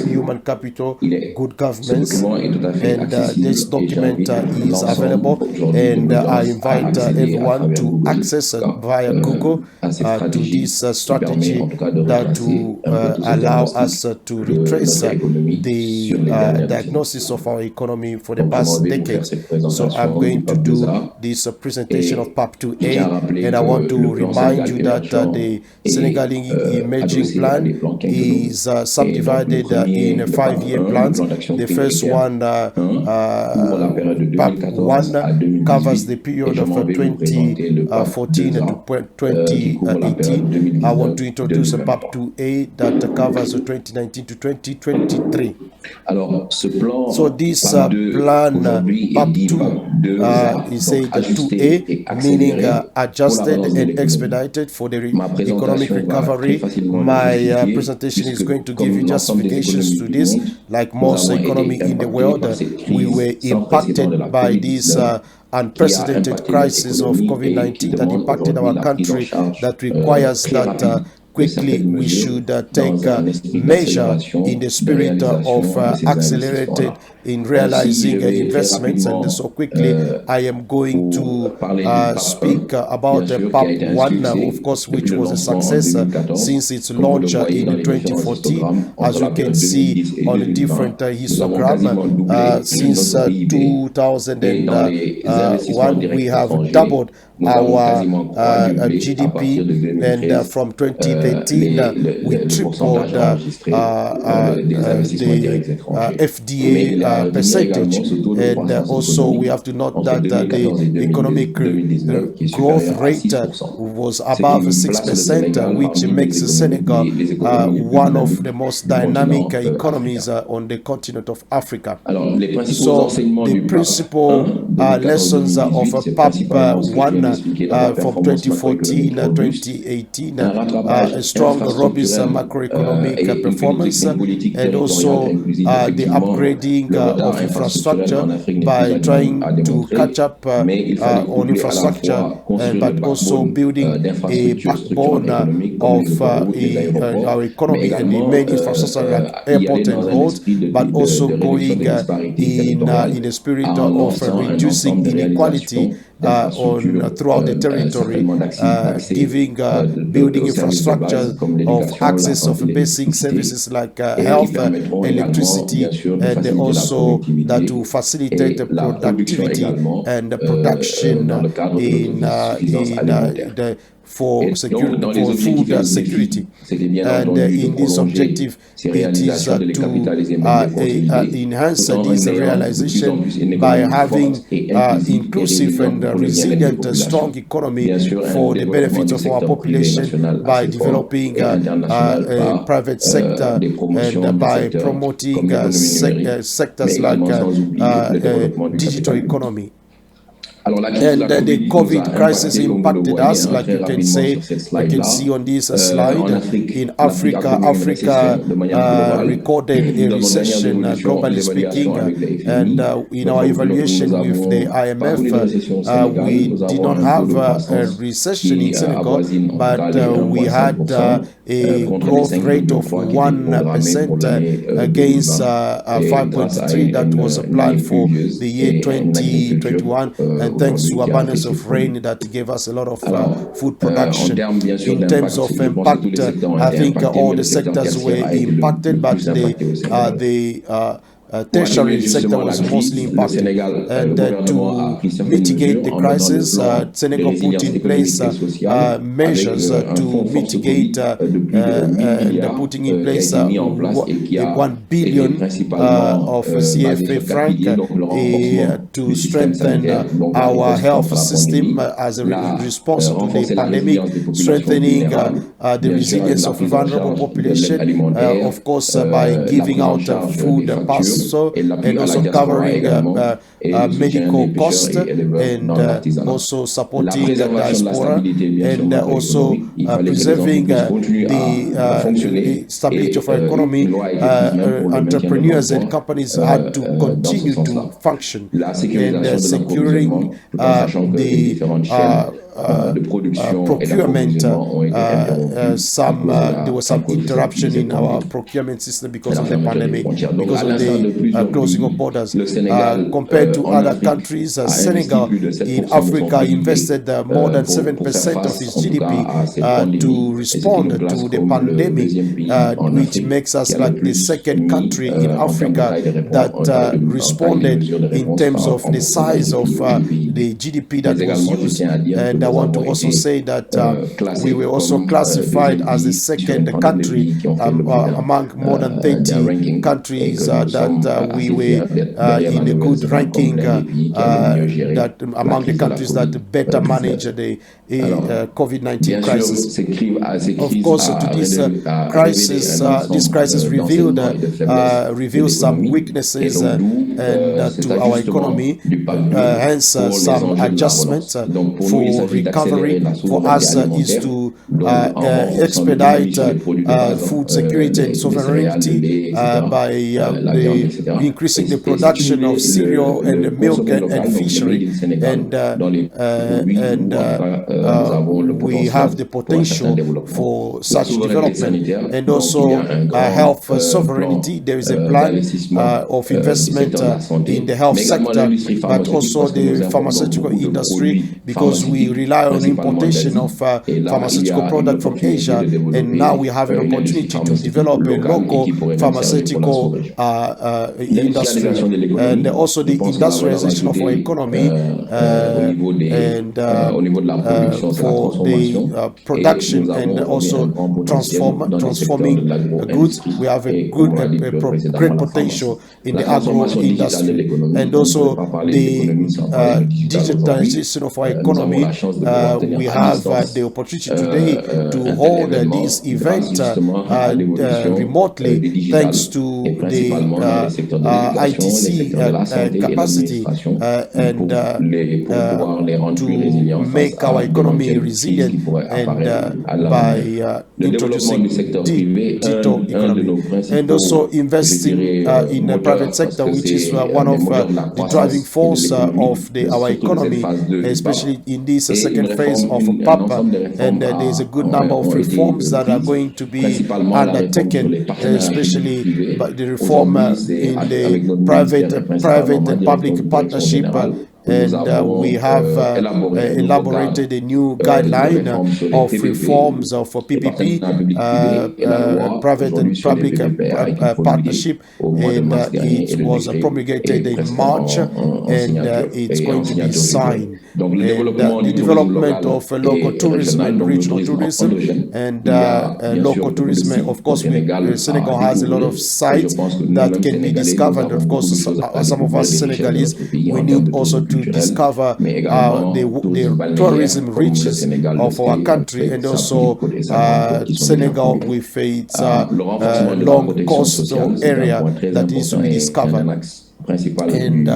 human capital, good governance, and this document is available, and I invite everyone to access via Google to this strategy that will allow us to retrace the diagnosis of our economy for the past decade. So I'm going to do this presentation of PAP2A, and I want to remind you that the Senegalese Emerging Plan is subdivided in 5-year plans. The first one, PAP1, covers the period of 2014 to 2018. I want to introduce a PAP2A that covers 2019 to 2023. So this plan PAP2 is said 2A, meaning adjusted and expedited for the economic recovery. My presentation is going to give you justifications to this. Like most economy in the world, we were impacted by this unprecedented crisis of COVID-19 that impacted our country, that requires that quickly we should take measure in the spirit of accelerated in realizing investments. And so quickly I am going to speak about the PAP 1, of course, which was a success since its launch in 2014. As you can see on a different histogram, since 2001 we have doubled our GDP, and from 2013 we tripled the FDA percentage. And also we have to note that the economic growth rate was above 6%, which makes Senegal one of the most dynamic economies on the continent of Africa. So the principal lessons of PAP 1 from 2014-2018, a strong, robust macroeconomic performance, and also the upgrading of infrastructure by trying to catch up on infrastructure, but also building a backbone of our economy and the main infrastructure like airport and roads, but also going in the spirit of reducing inequality throughout the territory, building infrastructure of access of basic services like health, electricity, and also that to facilitate the productivity and the production for food security. And in this objective, it is to enhance this realization by having inclusive and resilient, strong economy for the benefit of our population, by developing a private sector and by promoting sectors like digital economy. And the COVID crisis impacted us, like you can see on this slide. In Africa recorded a recession, globally speaking, and in our evaluation with the IMF, we did not have a recession in Senegal, but we had a growth rate of 1% against 5.3 that was planned for the year 2021. And thanks to abundance of rain that gave us a lot of food production. In terms of impact, I think all the sectors were impacted, but the tertiary sector was mostly impacted. And to mitigate the crisis, Senegal put in place measures to mitigate and putting in place 1 billion of CFA franc to strengthen our health system as a response to the pandemic, strengthening the resilience of vulnerable population, of course, by giving out food pass, and also covering medical costs, and also supporting the diaspora, and also preserving the stability of our economy. Entrepreneurs and companies had to continue to function, and securing procurement. There was some interruption in our procurement system because of the pandemic, because of the closing of borders. Compared to other countries, Senegal in Africa invested more than 7% of its GDP to respond to the pandemic, which makes us like the second country in Africa that responded in terms of the size of the GDP that was used. And I want to also say that we were also classified as the second country among more than 30 countries that we were in a good ranking that among the countries that better manage the COVID-19 crisis. Of course, to this crisis revealed some weaknesses and to our economy, hence some adjustments for recovery for us is to expedite food security and sovereignty by increasing the production of cereal and milk and fishery, and we have the potential for such development. And also health sovereignty. There is a plan of investment in the health sector, but also the pharmaceutical industry, because we rely on importation of pharmaceutical product from Asia, and now we have an opportunity to develop a local pharmaceutical industry, and also the industrialization of our economy, and for the production and also transforming goods. We have a great potential in the agro industry, and also the digitalization of our economy. We have the opportunity today to hold this event remotely, thanks to the ITC capacity, and to make our economy resilient, and by introducing digital economy, and also investing in the private sector, which is one of the driving force of our economy, especially in this second phase of PAP. And there is a good number of reforms that are going to be undertaken, especially by the reform in the private and public partnership. And we have elaborated a new guideline of reforms of PPP, private and public partnership, and it was promulgated in March, and it's going to be signed. And the development of local tourism and regional tourism, and local tourism, of course, Senegal has a lot of sites that can be discovered. Of course, some of us Senegalese, we need also to discover the tourism riches of our country, and also Senegal with its long coastal area that needs to be discovered, and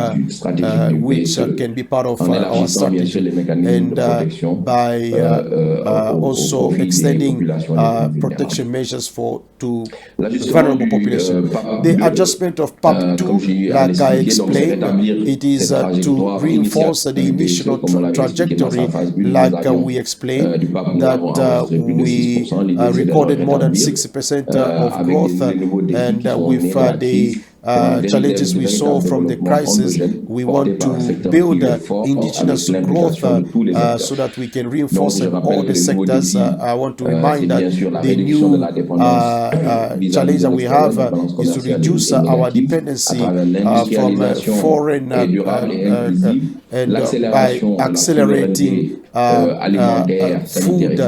which can be part of our strategy, and by also extending protection measures to vulnerable population. The adjustment of PAP 2, like I explained, it is to reinforce the initial trajectory, like we explained, that we recorded more than 60% of growth, and with the challenges we saw from the crisis, we want to build indigenous growth so that we can reinforce in all the sectors. I want to remind that the new challenge that we have is to reduce our dependency from foreign and by accelerating food,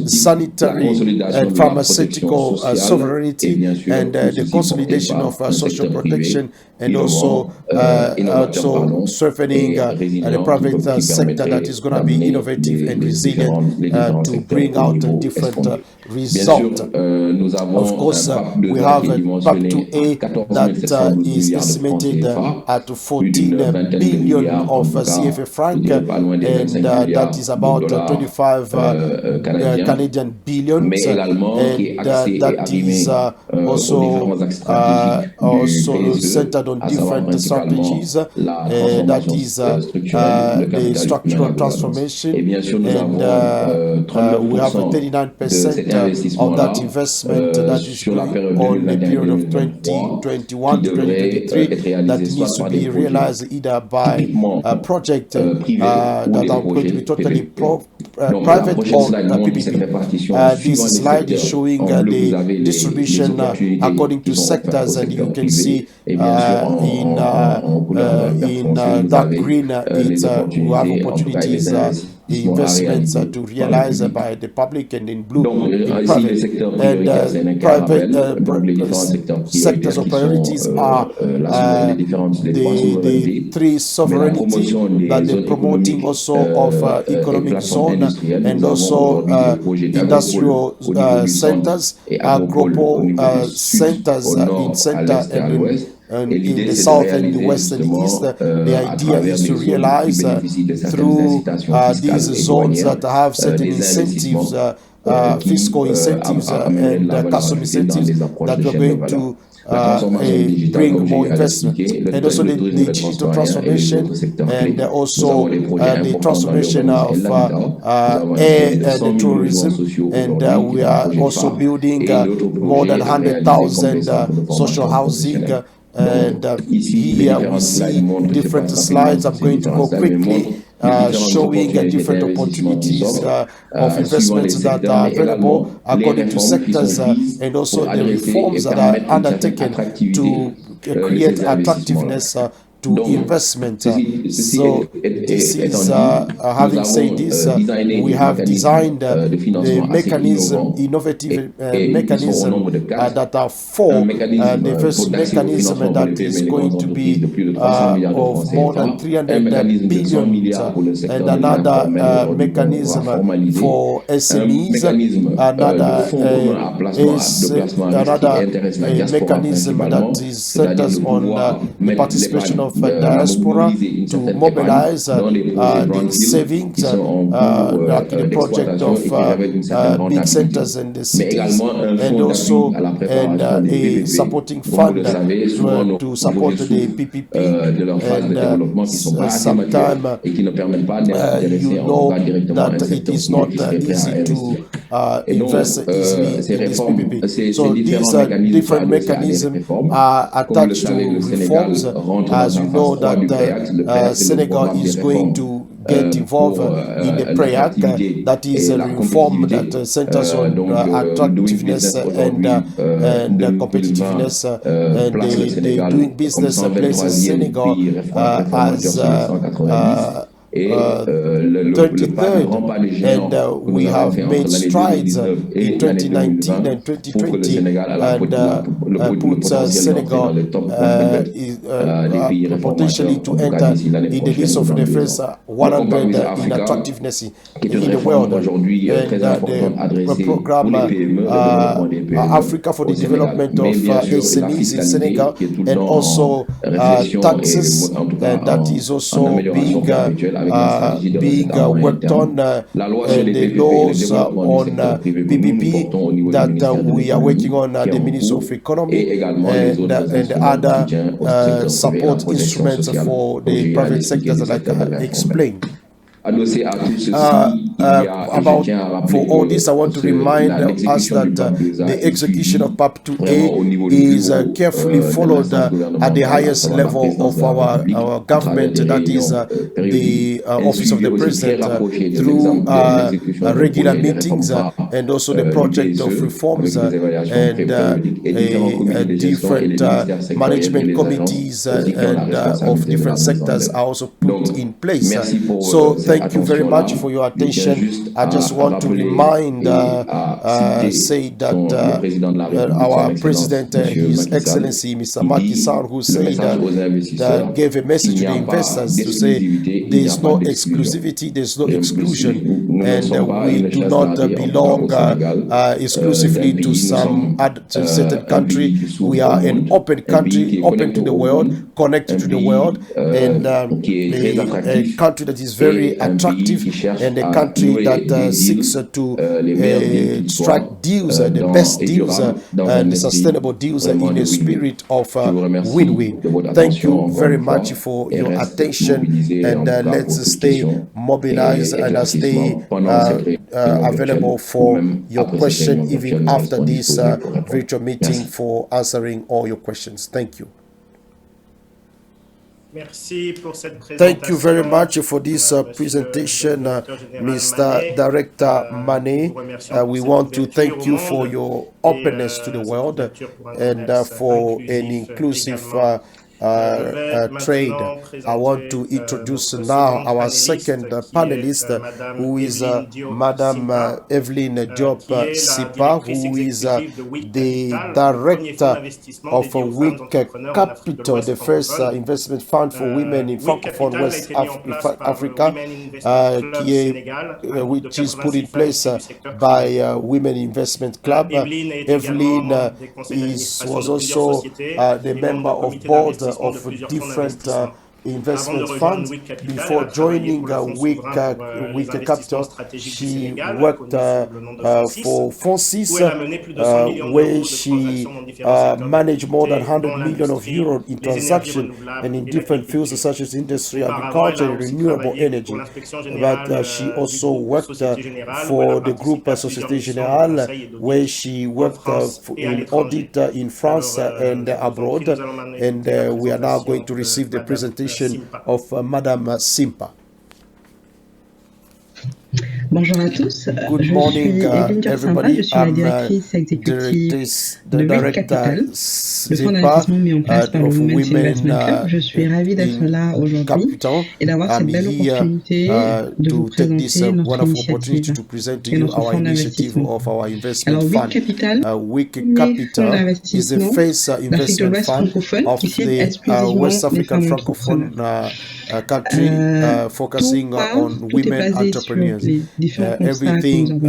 sanitary and pharmaceutical sovereignty, and the consolidation of social protection, and also strengthening the private sector that is going to be innovative and resilient to bring out different result. Of course, we have PAP 2A that is estimated at 14 billion of CFA franc, and that is about 25 Canadian billions, and that is also centered on different strategies. That is the structural transformation, and we have 39% of that investment that is going on the period of 2021 to 2023 that needs to be realized either by a project that are going to be totally private or PPP. This slide is showing the distribution according to sectors, and you can see in dark green we have opportunities, the investments to realize by the public, and in blue in private. And private sectors of priorities are the three sovereignty that they're promoting, also of economic zone, and also industrial centers, global centers in center and in the south and the west and the east. The idea is to realize through these zones that have certain incentives, fiscal incentives and custom incentives, that we're going to bring more investment. And also the digital transformation, and also the transformation of air and tourism. And we are also building more than 100,000 social housing. And here we see different slides. I'm going to go quickly, showing different opportunities of investments that are available according to sectors, and also the reforms that are undertaken to create attractiveness to investment. So this is, having said this, we have designed the mechanism, innovative mechanism that are four. The first mechanism that is going to be of more than 300 billion, and another mechanism for SMEs, another mechanism that is centers on the participation of diaspora to mobilize the savings, like the project of big centers in the cities, and also a supporting fund to support the PPP. And sometimes you know that it is not easy to invest easily in this PPP. So these different mechanisms are attached to reforms. As you know that Senegal is going to get involved in the PREAC, that is a reform that centers on attractiveness and competitiveness, and the doing business places Senegal as 23rd, and we have made strides in 2019 and 2020, and put Senegal potentially to enter in the list of the first 100 in attractiveness in the world. And the program Africa for the development of SMEs in Senegal, and also taxes, that is also being worked on, the laws on PPP that we are working on the Ministry of Economy, and other support instruments for the private sectors that I explained. For all this, I want to remind us that the execution of PAP2A is carefully followed at the highest level of our government, that is the Office of the President, through regular meetings, and also the project of reforms, and different management committees and of different sectors are also put in place. So thank you very much for your attention. I just want to remind, say that our President, His Excellency Mr. Macky Sall, who said that gave a message to the investors to say there is no exclusivity, there is no exclusion, and we do not belong exclusively to some certain country. We are an open country, open to the world, connected to the world, and a country that is very attractive, and a country that seeks to strike deals, the best deals, and the sustainable deals in a spirit of win-win. Thank you very much for your attention, and let's stay mobilized and stay available for your question even after this virtual meeting for answering all your questions. Thank you. Thank you very much for this presentation, Mr. Director Mané. We want to thank you for your openness to the world, and for an inclusive trade. I want to introduce now our second panelist, who is Madame Evelyn Diop Sipa, who is the director of WIC Capital, the first investment fund for women in Francophone West Africa, which is put in place by Women Investment Club. Evelyn was also the member of board of different investment funds. Before joining WIC Capital, she worked for Fonsis, where she managed more than 100 million of euros in transactions and in different fields such as industry, agriculture, and renewable energy. But she also worked for the group Société Générale, where she worked in audit in France and abroad. And we are now going to receive the presentation of Madame Simpa. Bonjour à tous. Good morning, everybody. Je suis la directrice exécutive de WIC Capital, le fonds d'investissement mis en place par le Women's Investment Club. Je suis ravie d'être là aujourd'hui et d'avoir cette belle opportunité de vous présenter notre initiative et notre fonds d'investissement. Alors, WIC Capital is the first investment fund of the West African Francophone country focusing on women entrepreneurs. Everything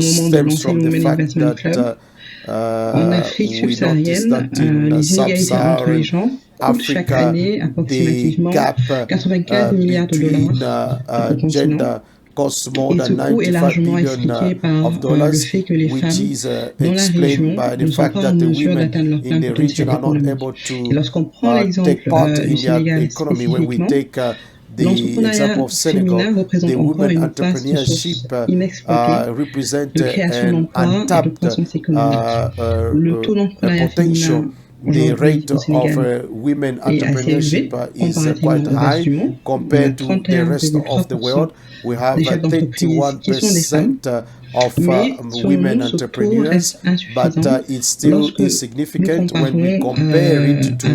stems from the fact that we noticed that in sub-Saharan Africa, the gap between gender costs more than $95 billion, which is explained by the fact that the women in the region are not able to take part in the economy. When we take the example of Senegal, the women entrepreneurship represent an untapped potential. The rate of women entrepreneurship is quite high compared to the rest of the world. We have 31% of women entrepreneurs, but it's still insignificant when we compare it to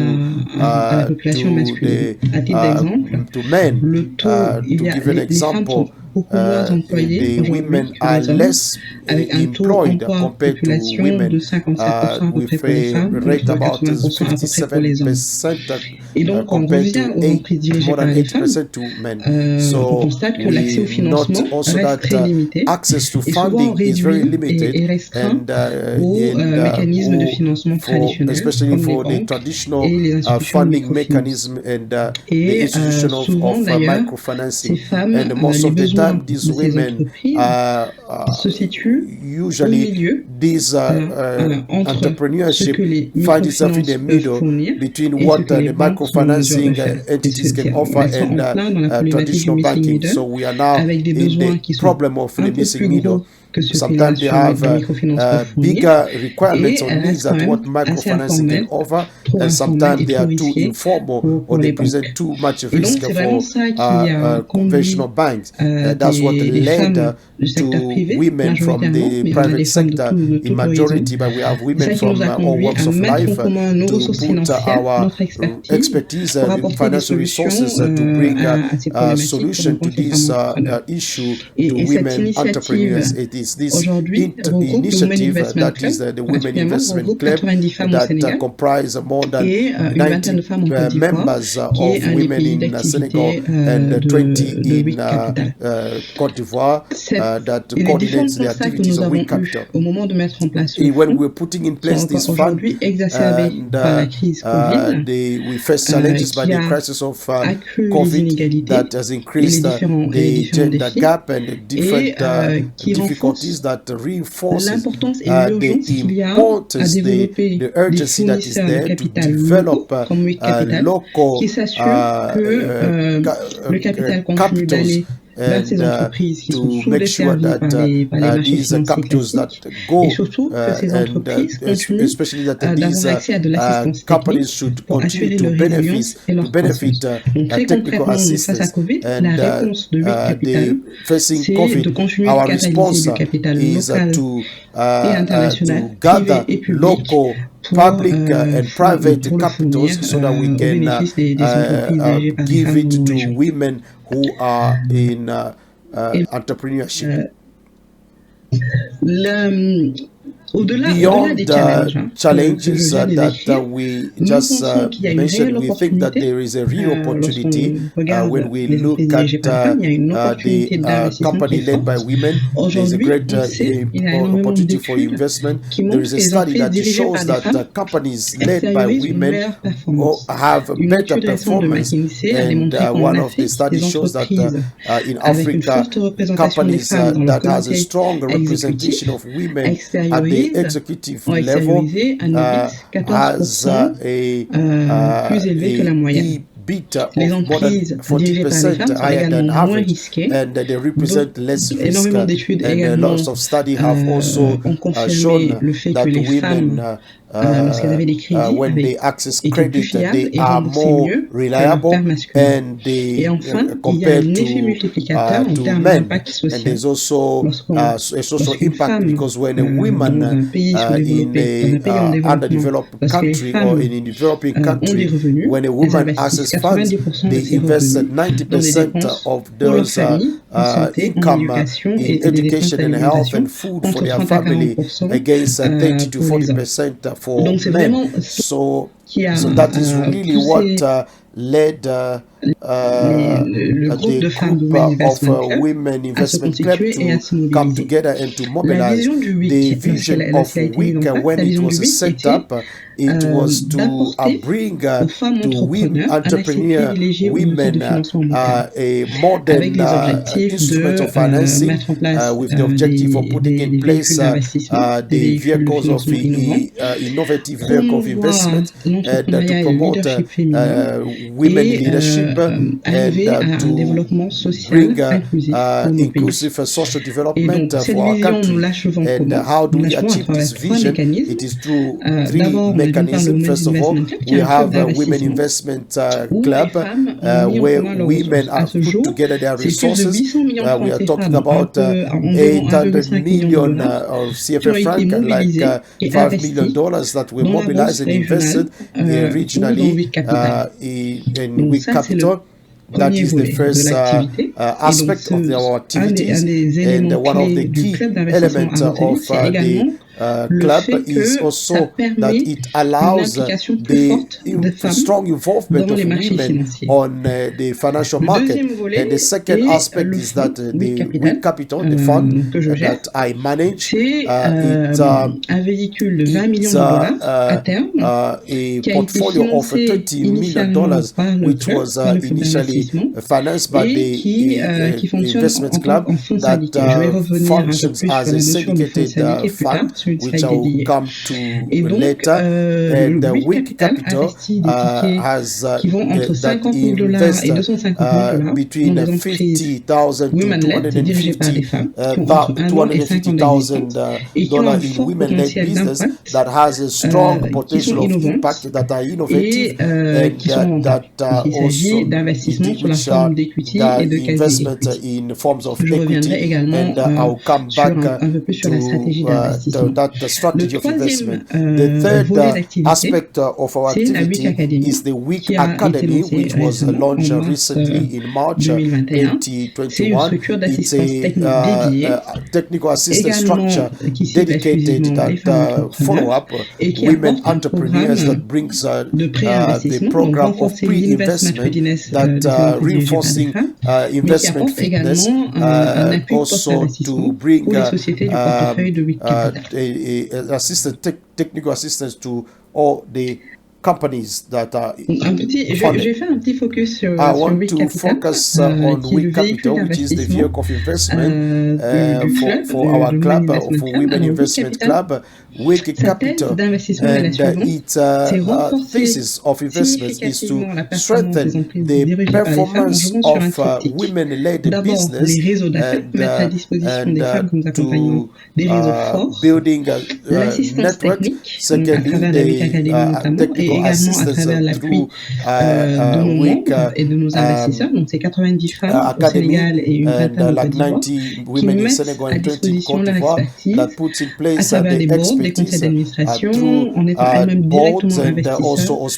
men. To give an example, the women are less employed compared to women, with a rate about 57% compared to more than 8% to men. So we note also that access to funding is very limited, and especially for the traditional funding mechanism and the institution of microfinancing. And most of the time, these women usually these entrepreneurship find itself in the middle between what the microfinancing entities can offer and traditional banking. So we are now in the problem of the missing middle. Sometimes they have bigger requirements or needs than what microfinancing can offer, and sometimes they are too informal or they present too much risk for conventional banks. That's what led to women from the private sector in majority, but we have women from all walks of life to put our expertise in financial resources to bring a solution to this issue to women entrepreneurs. It is this initiative that is the Women Investment Club that comprise more than 90 members of women in Senegal and 20 in Côte d'Ivoire that coordinates the activities of WIC Capital. When we're putting in place this fund, we face challenges by the crisis of COVID that has increased the gender gap and the different difficulties that reinforces the importance, the urgency that is there to develop local capitals and to make sure that these capitals that go and especially that these companies should continue to benefit technical assistance, and the facing COVID, our response is to gather local public and private capitals so that we can give it to women who are in entrepreneurship. Beyond the challenges that we just mentioned, we think that there is a real opportunity when we look at the company led by women. There is a great opportunity for investment. There is a study that shows that companies led by women have better performance, and one of the studies shows that in Africa, companies that has a strong representation of women at the executive level has a EBITDA of more than 40% higher than average, and they represent less risk. And lots of studies have also shown that women, when they access credit, they are more reliable and they compared to men. And there's also a social impact, because when a woman in a underdeveloped country or in a developing country, when a woman accesses funds, they invest 90% of those income in education and health and food for their family, against 30 to 40% for men. So that is really what led the group of Women Investment Club to come together and to mobilize. The vision of WIC, when it was set up, it was to bring to entrepreneur women a modern instrument of financing with the objective of putting in place the vehicles of innovative vehicle of investment and to promote women leadership and to bring inclusive social development for our country. And how do we achieve this vision? It is through three mechanisms. First of all, we have a Women Investment Club where women have put together their resources. We are talking about 800 million of CFA franc, like $5 million that we mobilized and invested regionally in WIC Capital. That is the first aspect of our activities, and one of the key elements of the club is also that it allows the strong involvement of women on the financial market. And the second aspect is that the WIC Capital, the fund that I manage, it's a portfolio of $30 million, which was initially financed by the investment club that functions as a syndicated fund, which I will come to later. And the WIC Capital has that invests between $50,000 to $250,000 in women-led business that has a strong potential of impact, that are innovative, and that also which the investment in forms of equity. And I'll come back to that strategy of investment. The third aspect of our activity is the WIC Academy, which was launched recently in March 2021. It's a technical assistance structure dedicated that follow up women entrepreneurs, that brings the program of pre-investment that reinforcing investment fitness, also to bring technical assistance to all the companies that are funded. I want to focus on WIC Capital, which is the vehicle of investment for our club, for Women Investment Club. WIC Capital, and its thesis of investment is to strengthen the performance of women-led business and to building a network. Secondly, the technical également à travers l'appui de nos membres et de nos investisseurs. Donc, c'est 90 femmes au Sénégal et une vingtaine au Côte d'Ivoire qui mettent à disposition leur expertise à travers des boards, des conseils d'administration, en étant elles-mêmes directement investisseurs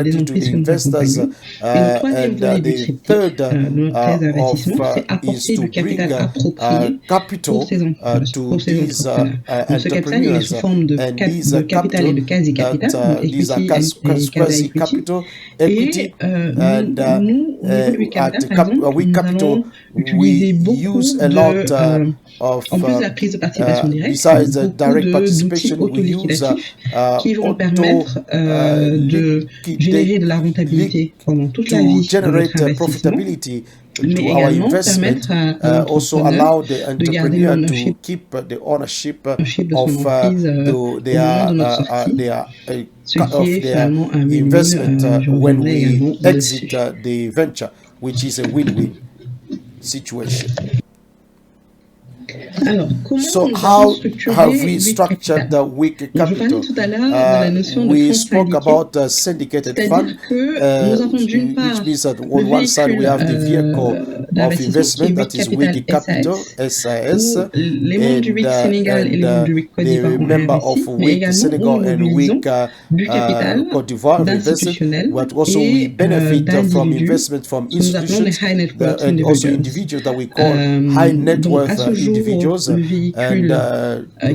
des entreprises que nous accompagnons. Et le troisième volet du triptyque de notre thèse d'investissement, c'est apporter du capital approprié pour ces entrepreneurs. Donc, ce capital, il est sous forme de capital et de quasi-capital, equity quasi-equity. Et nous, au niveau du capital, par exemple, nous allons utiliser beaucoup en plus de la prise de participation directe, beaucoup d'outils autoliquidatifs qui vont permettre de générer de la rentabilité pendant toute la vie de notre investissement, mais également permettre à l'entrepreneur de garder l'ownership de son entreprise au moment de notre sortie, ce qui est finalement un win-win, je reviendrai également dessus. the venture, which is a win-win situation. Alors, comment So nous how avons structuré have we Weak structured Capital? the weak Je parlais capital? tout à l'heure de la notion de We fonds spoke syndiqués, about syndicated fund, c'est-à-dire que nous avons d'une part which means that le on one side we have the vehicle of d'investissement investment that is Weak Capital, SAS, où les membres du Weak Sénégal et les membres du Weak Côte d'Ivoire the ont member investi, of mais Weak également Senegal où nous and mobilisons Weak du capital Côte d'Ivoire invested, d'institutionnels but also we et benefit from d'individus investment from que nous appelons les institutions high net worth and also individuals. individuals that we call high net Donc, worth à ce jour, individuals, le véhicule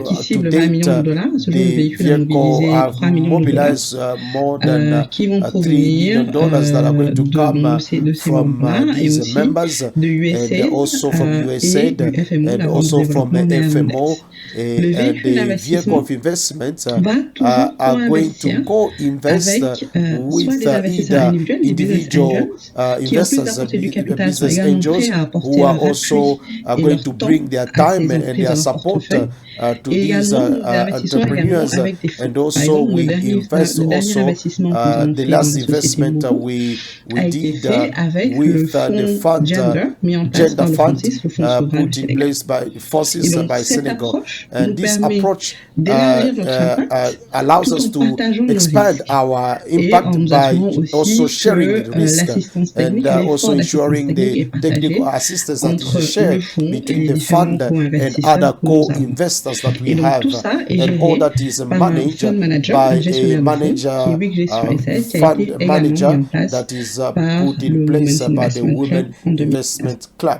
qui to cible 20 date, millions de dollars, à ce jour, le the véhicule a vehicle mobilisé have 3 millions de dollars mobilized more than qui vont 3 million provenir dollars that are going to come de ces from membres-là et these aussi members, de and USAID also from et USAID du FMO, and la Banque also de from développement FMO. néerlandaise. Le And véhicule the vehicle d'investissement of investment va toujours are going co-investir to co-invest avec soit with des investisseurs either individuels, des business individual angels, qui en plus investors, d'apporter du capital sont business également angels prêts à apporter who are leur also appui et going leur to temps bring their à time ces and entreprises their dans leur support portefeuille. to Et these également, nous investissons également entrepreneurs, avec des fonds. and Par also exemple, we invest le dernier also investissement que nous avons the fait dans last la société investment Mogo we a été did fait avec le with the fonds fund Gender mis en place Gender par le Fund FONSIS, le Fonds souverain put du in Sénégal. place by Et forces donc, by cette Senegal, approche and nous this permet approach d'élargir notre impact allows tout us en to partageant nos expand risques our et en impact nous by assurant also aussi sharing que the risk l'assistance and technique et also l'effort d'assistance ensuring technique est the technical partagé assistance that entre is shared le fonds et between les the différents fund and co-investisseurs other que nous avons. co-investors that we Et donc have, tout ça est and all géré that is par un managed fund manager, un by a gestionnaire de fonds, qui est manager, Weak Gestion SAS, qui a fund été également mis manager en place that is par put le in place Women's by the Investment Women Club en 2015. Investment Club.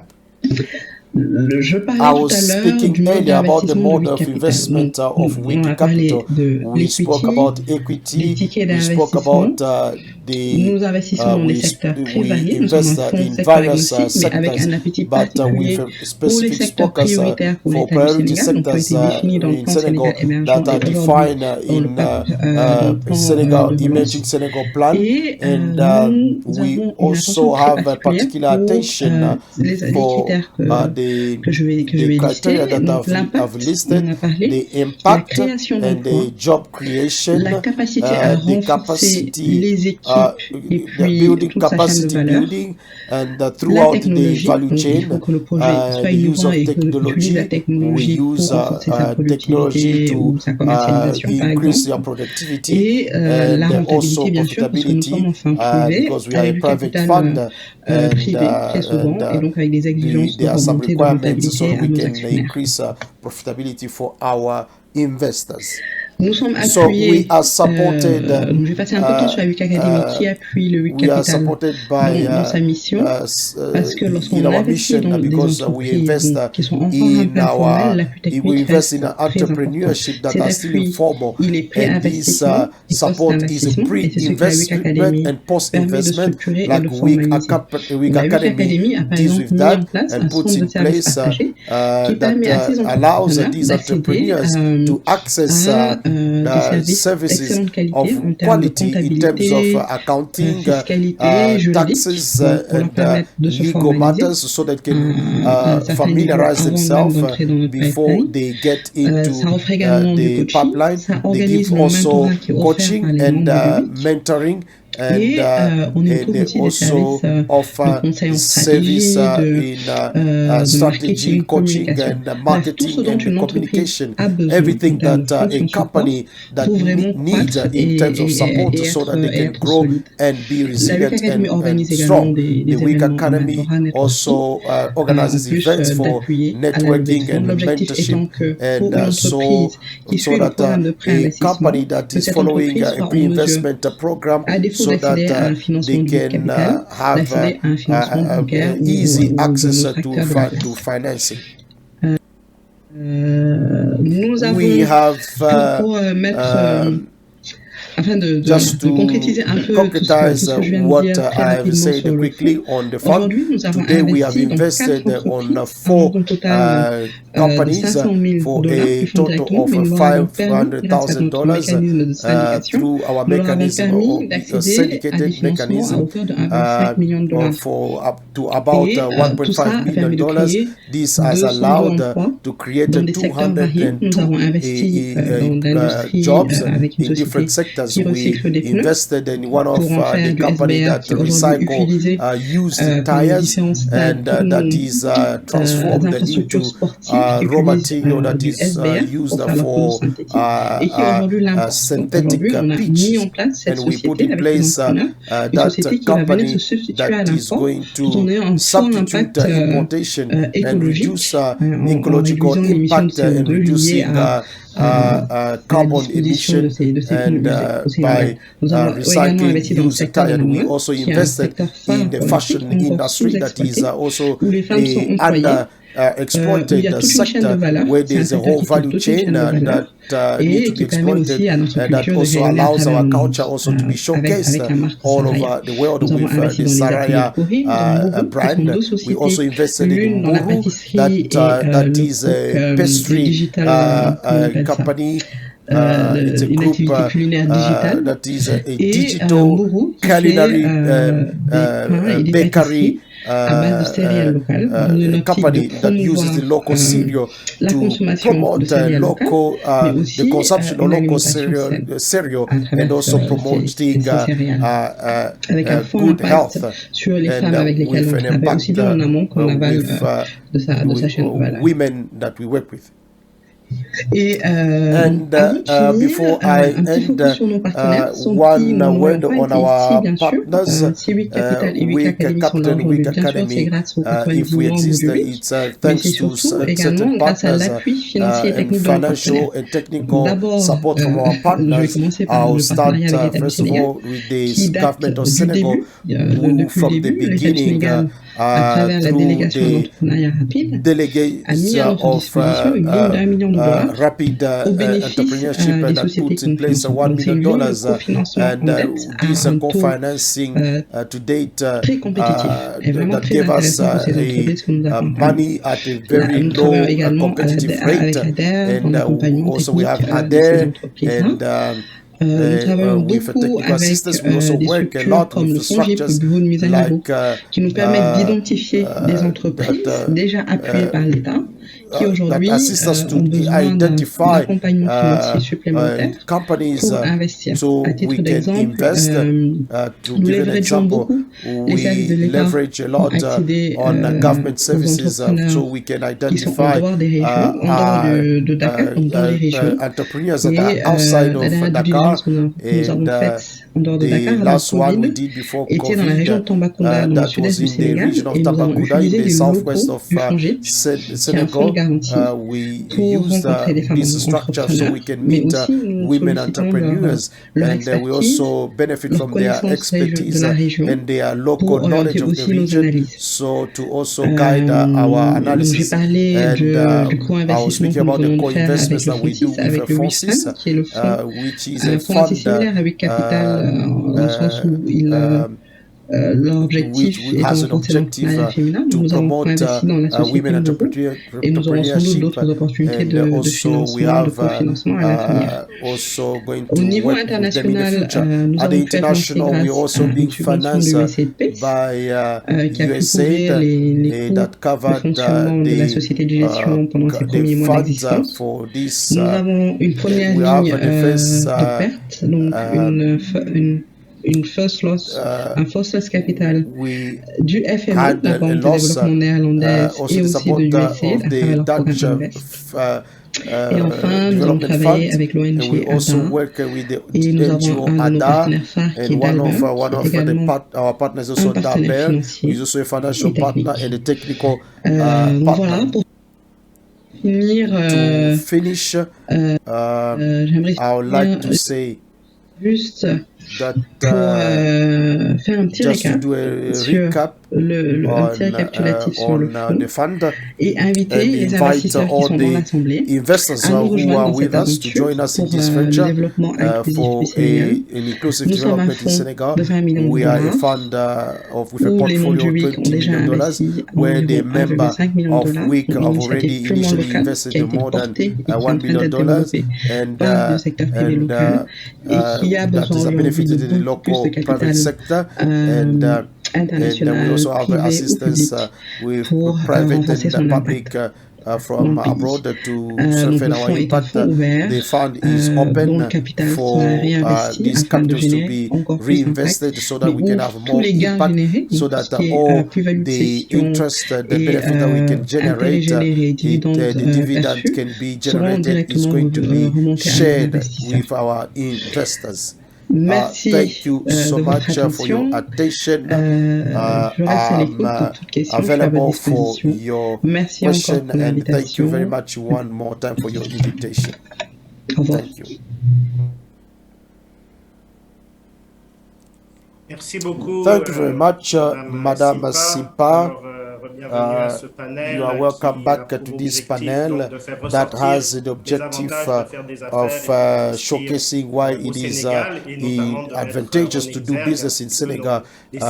Je I parlais was tout à l'heure speaking du mode earlier about the d'investissement de mode Weak of Capital. investment Donc, of on Weak a parlé Capital. de We spoke l'equity, about des equity. tickets We spoke d'investissement. about Nous investissons dans des secteurs très variés. Nous sommes invest un fonds in secteur various agnostique, mais avec sectors, un appétit but particulier with pour les specific secteurs focus prioritaires pour for l'État du priority Sénégal, donc qui ont été sectors définis dans le in plan Senegal Sénégal émergent that are et aujourd'hui defined dans le in plan Senegal de Emerging relance. Senegal Plan, Et and nous we avons une also attention très have a particulière particular pour attention les for critères the que je vais lister. criteria that Donc I've l'impact, listed, on en a parlé, the la impact création and d'emplois, the job creation, la capacité à the renforcer capacity, les équipes et the puis building toute sa chaîne de capacity valeur. building, and La throughout the technologie, value donc il chain, faut que le projet soit the use innovant of et qu'il utilise technology. la We technologie pour use renforcer sa technology productivité ou to sa commercialisation par increase exemple. your productivity Et la and rentabilité also bien sûr, parce que nous profitability sommes un fonds privé because we are a avec du private capital fund privé très souvent et donc avec des exigences de there are some remontée de requirements so rentabilité à we nos can actionnaires. increase profitability for our investors. Nous sommes So appuyés, we are supported. donc je vais passer un peu de temps sur la Weak Academy qui appuie le Weak We are Capital supported by dans sa mission, parce que lorsqu'on in our investit mission dans des because we entreprises invest donc, qui sont encore en in pleine formelle, l'appui we technique invest reste in très important. entrepreneurship that Cet are still appui, informal, il est and this pré-investissement et support is a post-investissement, et c'est ce que la Weak pre-investment Academy and permet de post-investment, structurer et de like formaliser. Weak La Weak Academy Academy a par deals exemple with mis that en place and un puts centre de in services place partagés qui permet à ces that allows entrepreneurs these d'accéder entrepreneurs to access à des services services d'excellente qualité of en termes de quality in terms comptabilité, of accounting, fiscalité, juridique, taxes, donc pour leur and permettre de se legal formaliser matters, so they can à un certain niveau familiarize avant même themselves d'entrer dans notre before pipeline. they get into Ça offre également du the coaching, pipeline. ça They organise give le also mentorat qui est offert coaching par les and membres de l'UIC. mentoring and they also offer service in strategy, coaching, and marketing and communication. Everything that a company that needs in terms of support so that they can grow and be resilient and strong. The WIC Academy also organizes events for networking and mentorship, and so that a company that is following a pre-investment program so that they can have easy access to financing. We have just to concretize what I have said quickly on the fund. Today we have invested on 4 companies for a total of $500,000 through our mechanism, or syndicated mechanism, for up to about $1.5 million. This has allowed to create 202 jobs in different sectors. We invested in one of the company that recycle used tires, and that is transformed into raw material that is used for synthetic pitch, and we put in place that company that is going to substitute importation and reduce ecological impact and reducing carbon emission, and by recycling used tire. We also invested in the fashion industry that is also under exploited sector, where there is a whole value chain that needs to be exploited, and that also allows our culture also to be showcased all over the world with the Saraya brand. We also invested in Muru, that is a pastry company. It's a group that is a digital culinary bakery company that uses the local cereal to promote local the consumption of local cereal and also promoting good health, and with an impact with women that we work with. And before I end, one word on our partners, WIC Captain WIC Academy. If we exist, it's thanks to certain partners and financial and technical support from our partners. I'll start first of all with the government of Senegal, who from the beginning through the delegates of rapid entrepreneurship that puts in place $1 million, and this co-financing to date that gave us money at a very low competitive rate, and also we have ADER, and with technical assistance, we also work a lot with structures like that assist us to identify companies so we can invest. To give an example, we leverage a lot on government services, so we can identify entrepreneurs that are outside of Dakar. And the last one we did before COVID, that was in the region of Tambacounda, in the southwest of Senegal. We used this structure so we can meet women entrepreneurs, and we also benefit from their expertise and their local knowledge of the region, so to also guide our analysis. And I was speaking about the co-investments that we do with FONSIS, which is a fund which has an objective to promote women entrepreneurship, and also we have also going to work with them in the future. At the international, we're also being financed by USAID that covered the funds for this. We have the first un first loss capital we du FMI, had la a Banque de loss développement néerlandaise, also et the aussi de support l'USA of à the travers leur Dutch programme Invest. Et enfin, nous avons Development travaillé Fund, avec and we l'ONG also ADA, work with the et nous avons NGO un de nos ADA, partenaires phares qui and est one Dalbert, of qui est également our partners un also partenaire Dalbert, who financier is also a financial et partner technique. and a technical Donc voilà, partner. pour finir, To finish, j'aimerais I would like to say juste that pour faire un petit just to récap do a sur recap un petit récapitulatif sur le fonds the fund, et inviter and les invite investisseurs qui all sont dans the l'Assemblée investors à nous who rejoindre are dans cette with us to aventure join us in pour this le venture développement inclusif for du Sénégal. an inclusive Nous sommes un development in fonds Senegal. de 20 millions de We are a dollars fund with a où les membres portfolio du of WIC ont $20 déjà million, investi where the environ member 1,5 million de of dollars WIC pour une have initiative already purement initially locale qui a invested été more than portée et qui est en $1 train billion, d'être développée and par le secteur privé local et qui a that besoin is a aujourd'hui benefit de to the beaucoup plus de local private capital sector, and we international, also have privé ou assistance public with pour private renforcer and son public impact from dans le pays. abroad to Donc strengthen le our fonds est un impact. fonds ouvert The fund is dont le open capital sera for réinvesti these afin de capitals to générer be encore plus d'impact, reinvested so that mais we où can have tous more les gains impact, générés, so donc tout that ce qui est all plus-value de the cession interest, the et benefit that we can intérêts generate, générés et dividendes the dividend perçus can be seront generated, is directement going to be remontés à nos shared investisseurs. with our investors. Merci Thank you so de votre much for your attention. attention. Je reste à l'écoute de toute question, je suis à votre Available for disposition. your Merci encore question, pour and thank you very l'invitation. much one more time for your invitation. Au revoir. Thank you. Merci beaucoup. Thank you very much, Madame Simpa. Bienvenue à ce panel You are welcome back to this panel that has the objective of showcasing why it is advantageous to do business in Senegal,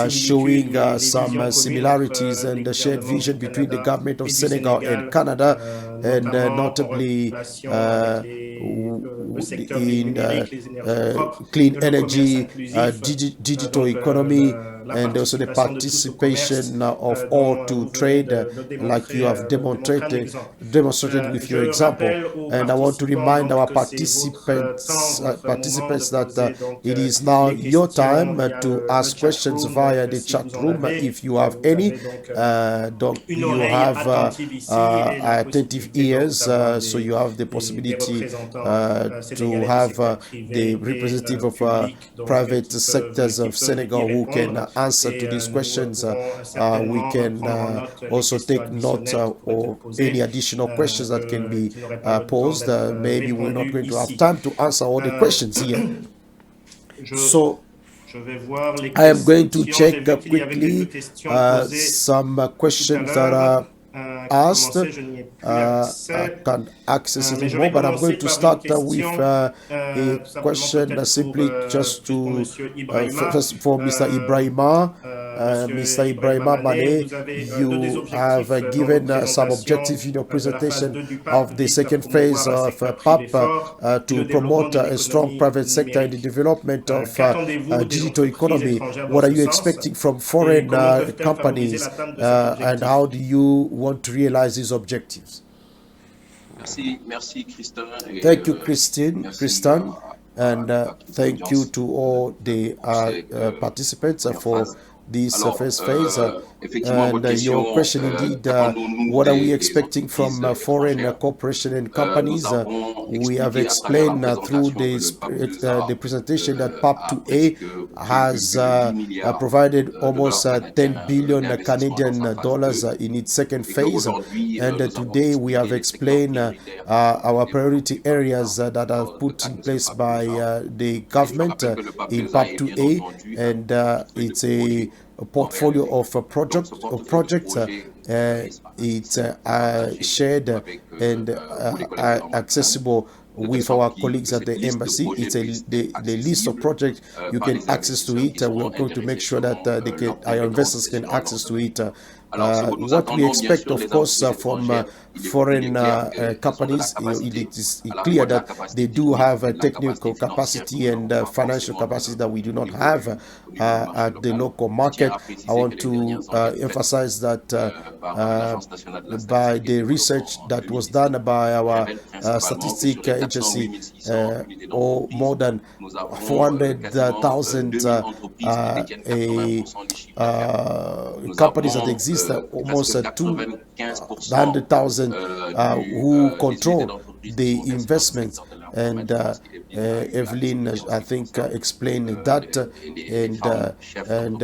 showing some similarities and the shared vision between the government of Senegal and Canada, and notably in clean energy, digital economy, and also the participation of all to trade, like you have demonstrated with your example. And I want to remind our participants that it is now your time to ask questions via the chat room if you have any. You have attentive ears, so you have the possibility to have the representative of private sectors of Senegal who can answer to these questions. We can also take note of any additional questions that can be posed. Maybe we're not going to have time to answer all the questions here. So I am going to check quickly some questions that are asked. I can access it more, but I'm going to start with a question simply just to first for Mr. Ibrahima. Mr. Ibrahima Mane, you have given some objective in your presentation of the second phase of PAP to promote a strong private sector in the development of digital economy. What are you expecting from foreign companies, and how do you want to realize these objectives? Thank you, Christian, and thank you to all the participants for this first phase. And your question indeed, what are we expecting from foreign corporations and companies? We have explained through the presentation that PAP2A has provided almost 10 billion Canadian dollars in its second phase. And today we have explained our priority areas that are put in place by the government in PAP2A, and it's a portfolio of projects. It's shared and accessible with our colleagues at the embassy. It's the list of projects. You can access to it. We are going to make sure that our investors can access to it What we expect, of course, from foreign companies, it is clear that they do have a technical capacity and financial capacity that we do not have at the local market. I want to emphasize that by the research that was done by our statistic agency, or more than 400,000 companies that exist, almost 200,000 who control the investments. And Evelyn, I think, explained that, and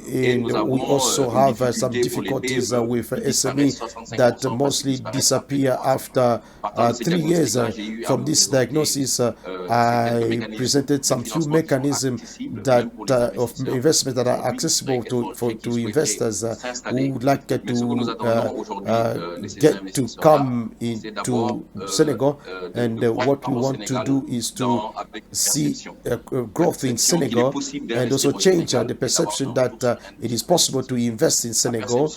we also have some difficulties with SME that mostly disappear after 3 years from this diagnosis. I presented some few mechanisms that of investment that are accessible to investors who would like to get to come into Senegal, and what we want to do is to see growth in Senegal and also change the perception that it is possible to invest in Senegal.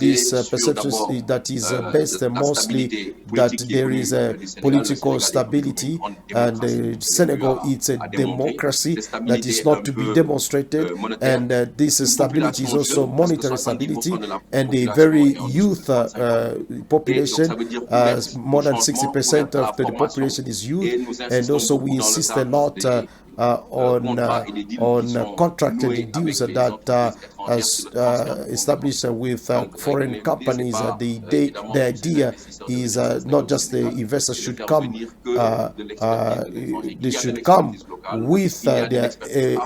This perception that is based mostly that there is a political stability, and Senegal is a democracy that is not to be demonstrated, and this stability is also monetary stability, and a very youth population. More than 60% of the population is youth, and also we insist a lot on contracted deals that established with foreign companies. The idea is not just the investors should come, they should come with their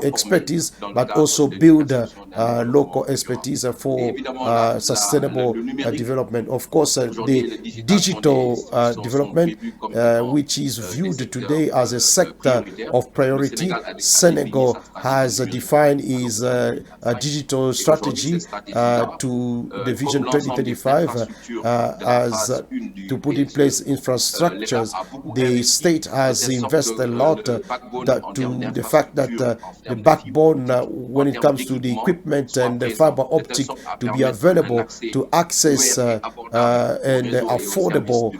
expertise, but also build local expertise for sustainable development. Of course, the digital development, which is viewed today as a sector of priority, Senegal has defined its digital strategy to the Vision 2035 as to put in place infrastructures. The state has invested a lot to the fact that the backbone when it comes to the equipment and the fiber optic to be available to access and affordable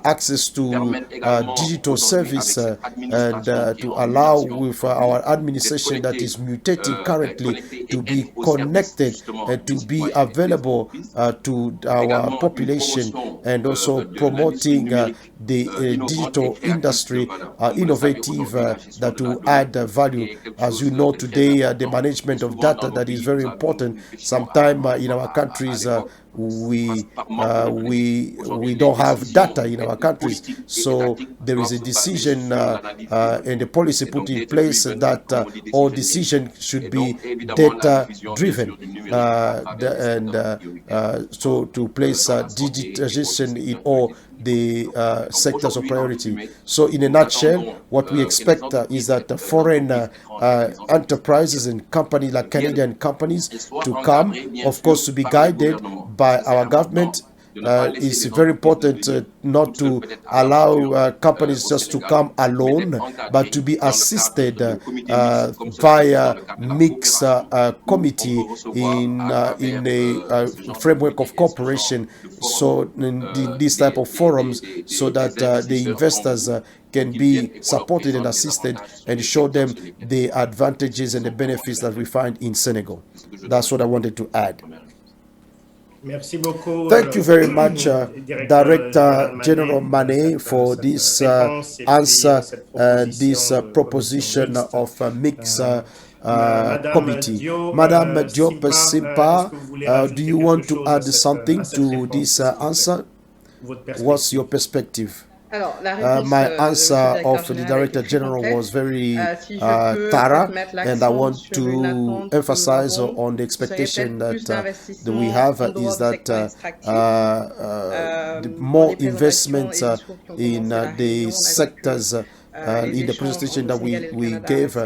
access to digital service, and to allow with our administration that is mutating currently to be connected and to be available to our population, and also promoting the digital industry, innovative that will add value. As you know, today the management of data that is very important. Sometime in our countries we don't have data in our countries, so there is a decision and a policy put in place that all decisions should be data driven, so to place digitization in all the sectors of priority. So in a nutshell, what we expect is that foreign enterprises and companies like Canadian companies to come, of course, to be guided by our government. It's very important not to allow companies just to come alone, but to be assisted via mixed committee in a framework of cooperation. So in this type of forums, so that the investors can be supported and assisted, and show them the advantages and the benefits that we find in Senegal. That's what I wanted to add. Thank you very much, Director General Mané, for this answer and this proposition of a mixed committee. Madame Diop Simpa, do you want to add something to this answer? What's your perspective? My answer of the Director General was very thorough, and I want to emphasize on the expectation that we have is that the more investment in the sectors in the presentation that we gave,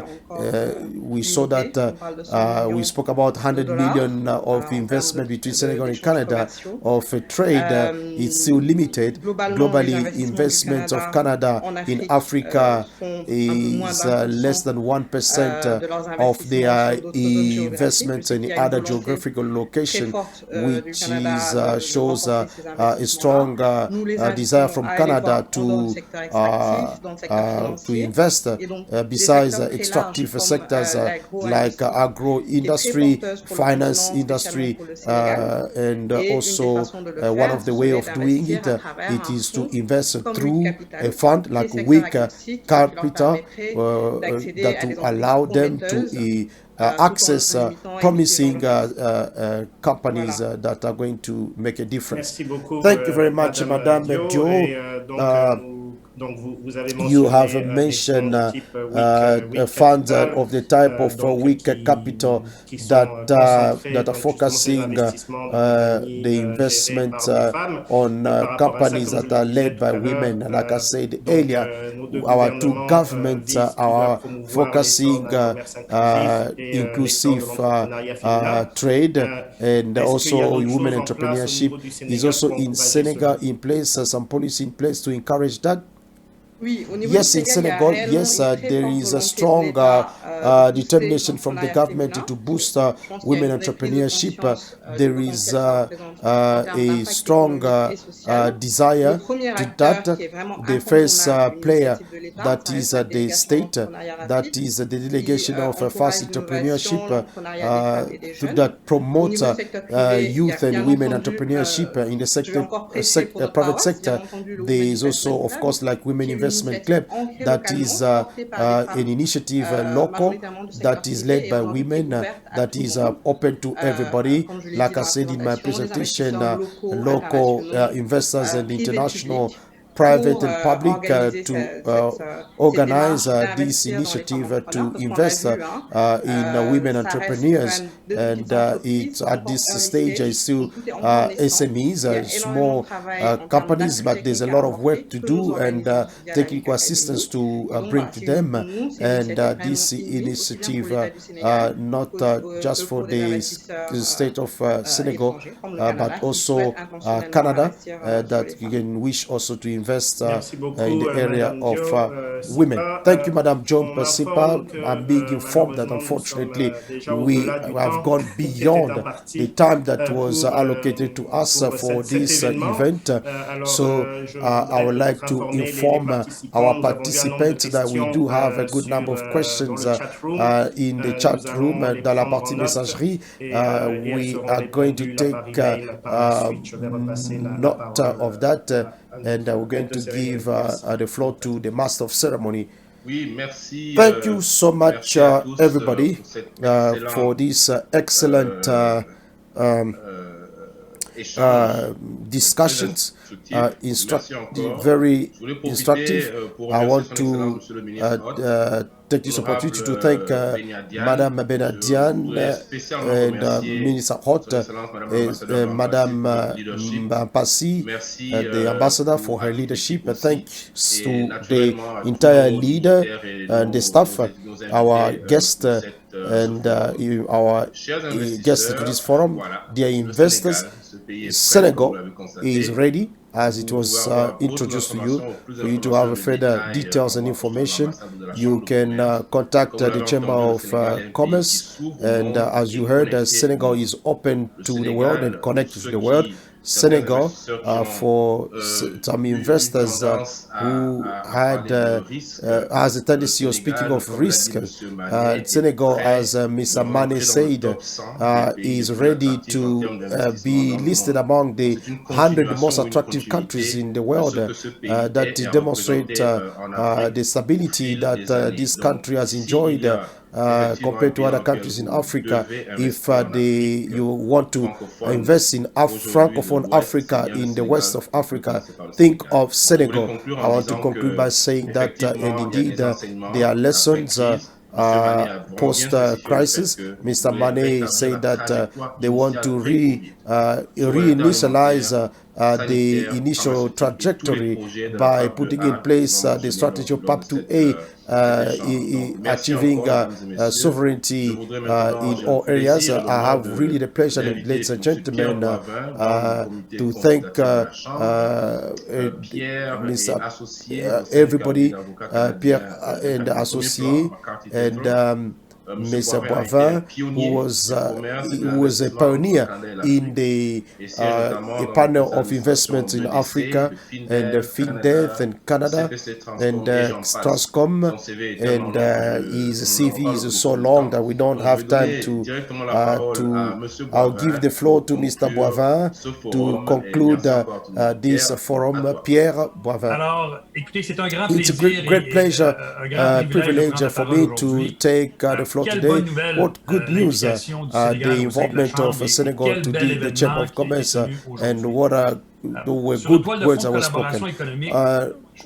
we saw that we spoke about 100 million of investment between Senegal and Canada of trade. It's still limited. Globally, investments of Canada in Africa is less than 1% of their investments in other geographical location, which is shows a strong desire from Canada to invest besides extractive sectors like agro industry, finance industry, and also one of the way of doing it is to invest through a fund like Weak Capital that will allow them to access promising companies that are going to make a difference. Thank you very much, Madame Dio. You have mentioned funds of the type of Weak Capital that are focusing the investment on companies that are led by women. Like I said earlier, our two governments are focusing inclusive trade and also women entrepreneurship. Is also in Senegal in place, some policy in place to encourage that? Yes, in Senegal, yes, there is a strong determination from the government to boost women entrepreneurship. There is a strong desire to that. The first player, that is the state, that is the delegation of fast entrepreneurship that promotes youth and women entrepreneurship in the private sector. There is also, of course, like Women Investment Club, that is an initiative local that is led by women, that is open to everybody. Like I said in my presentation, local investors and international private and public to organize this initiative to invest in women entrepreneurs, and it's at this stage it's still SMEs, small companies, but there's a lot of work to do and technical assistance to bring to them, and this initiative not just for the state of Senegal but also Canada, that you can wish also to invest in the area of women. Thank you, Madam John Persipa. I'm being informed that unfortunately we have gone beyond the time that was allocated to us for this event. So I would like to inform our participants that we do have a good number of questions in the chat room, dans la partie messagerie. We are going to take note of that, and we're going to give the floor to the Master of Ceremony. Thank you so much, everybody, for this excellent discussions, very instructive. I want to take this opportunity to thank Madame Benadian and Minister Hott, Madame Mpassi, the ambassador, for her leadership. Thanks to the entire leader and the staff, our guests, and our guests to this forum, dear investors. Senegal is ready, as it was introduced to you. For you to have further details and information, you can contact the Chamber of Commerce, and as you heard, Senegal is open to the world and connected to the world. Senegal, for some investors who had has a tendency of speaking of risk, Senegal, as Mr. Mane said, is ready to be listed among the 100 most attractive countries in the world, that demonstrate the stability that this country has enjoyed compared to other countries in Africa. If you want to invest in Francophone Africa, in the west of Africa, think of Senegal. I want to conclude by saying that, and indeed, there are lessons post-crisis. Mr. Mane said that they want to reinitialize the initial trajectory by putting in place the strategy of PAP2A, achieving sovereignty in all areas. I have really the pleasure, ladies and gentlemen, to thank everybody, Pierre and Associé, and Mr. Boivin, who was a pioneer in the panel of investments in Africa, and FinDev and Canada, and Transcom, and his CV is so long that we don't have time to I'll give the floor to Mr. Boivin to conclude this forum. Pierre Boivin. It's a great pleasure, privilege for me to take the floor today. What good news, the involvement of Senegal to the Chamber of Commerce, and what were good words that were spoken.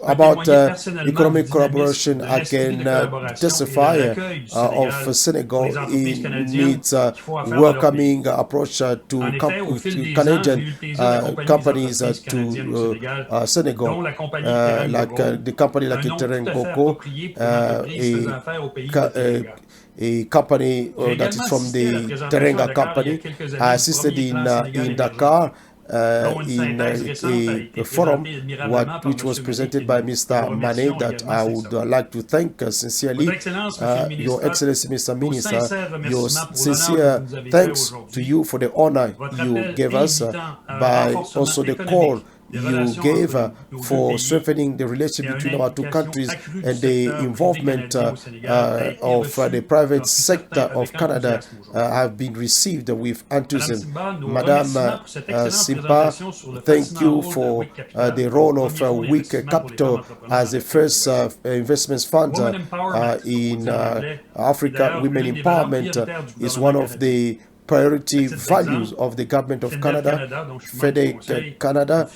About economic collaboration, I can testify of Senegal in its welcoming approach to Canadian companies to Senegal, like the company like Terengoko, a company that is from the Terenga company. I assisted in Dakar in a forum which was presented by Mr. Mané, that I would like to thank sincerely. Your Excellency, Mr. Minister, your sincere thanks to you for the honor you gave us by also the call you gave for strengthening the relationship between our two countries, and the involvement of the private sector of Canada have been received with enthusiasm. Madame Simpa, thank you for the role of Week Capital as the first investment fund in Africa. Women empowerment is one of the priority values of the government of Canada. FEDEC Canada,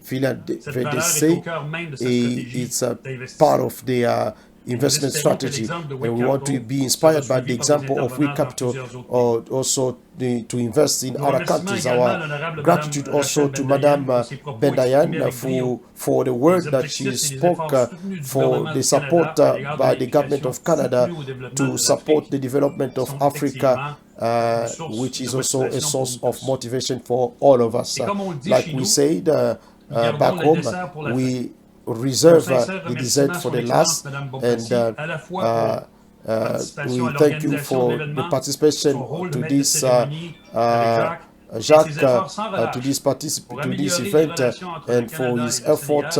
FEDEC, it's a part of their investment strategy, and we want to be inspired by the example of We Capital, or also to invest in other countries. Our gratitude also to Madame Bendayan for the word that she spoke, for the support by the government of Canada to support the development of Africa, which is also a source of motivation for all of us. Like we said back home, we reserve the dessert for the last, and we thank you for the participation to this Jacques, to this event, and for his effort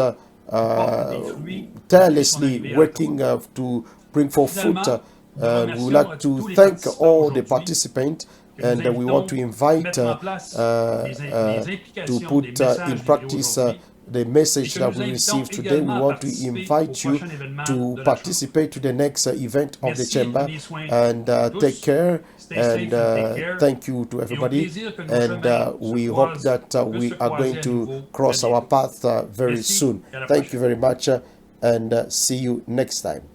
tirelessly working to bring forth fruit. We would like to thank all the participants, and we want to invite to put in practice the message that we received today. We want to invite you to participate to the next event of the chamber, and take care, and thank you to everybody, and we hope that we are going to cross our path very soon. Thank you very much, and see you next time.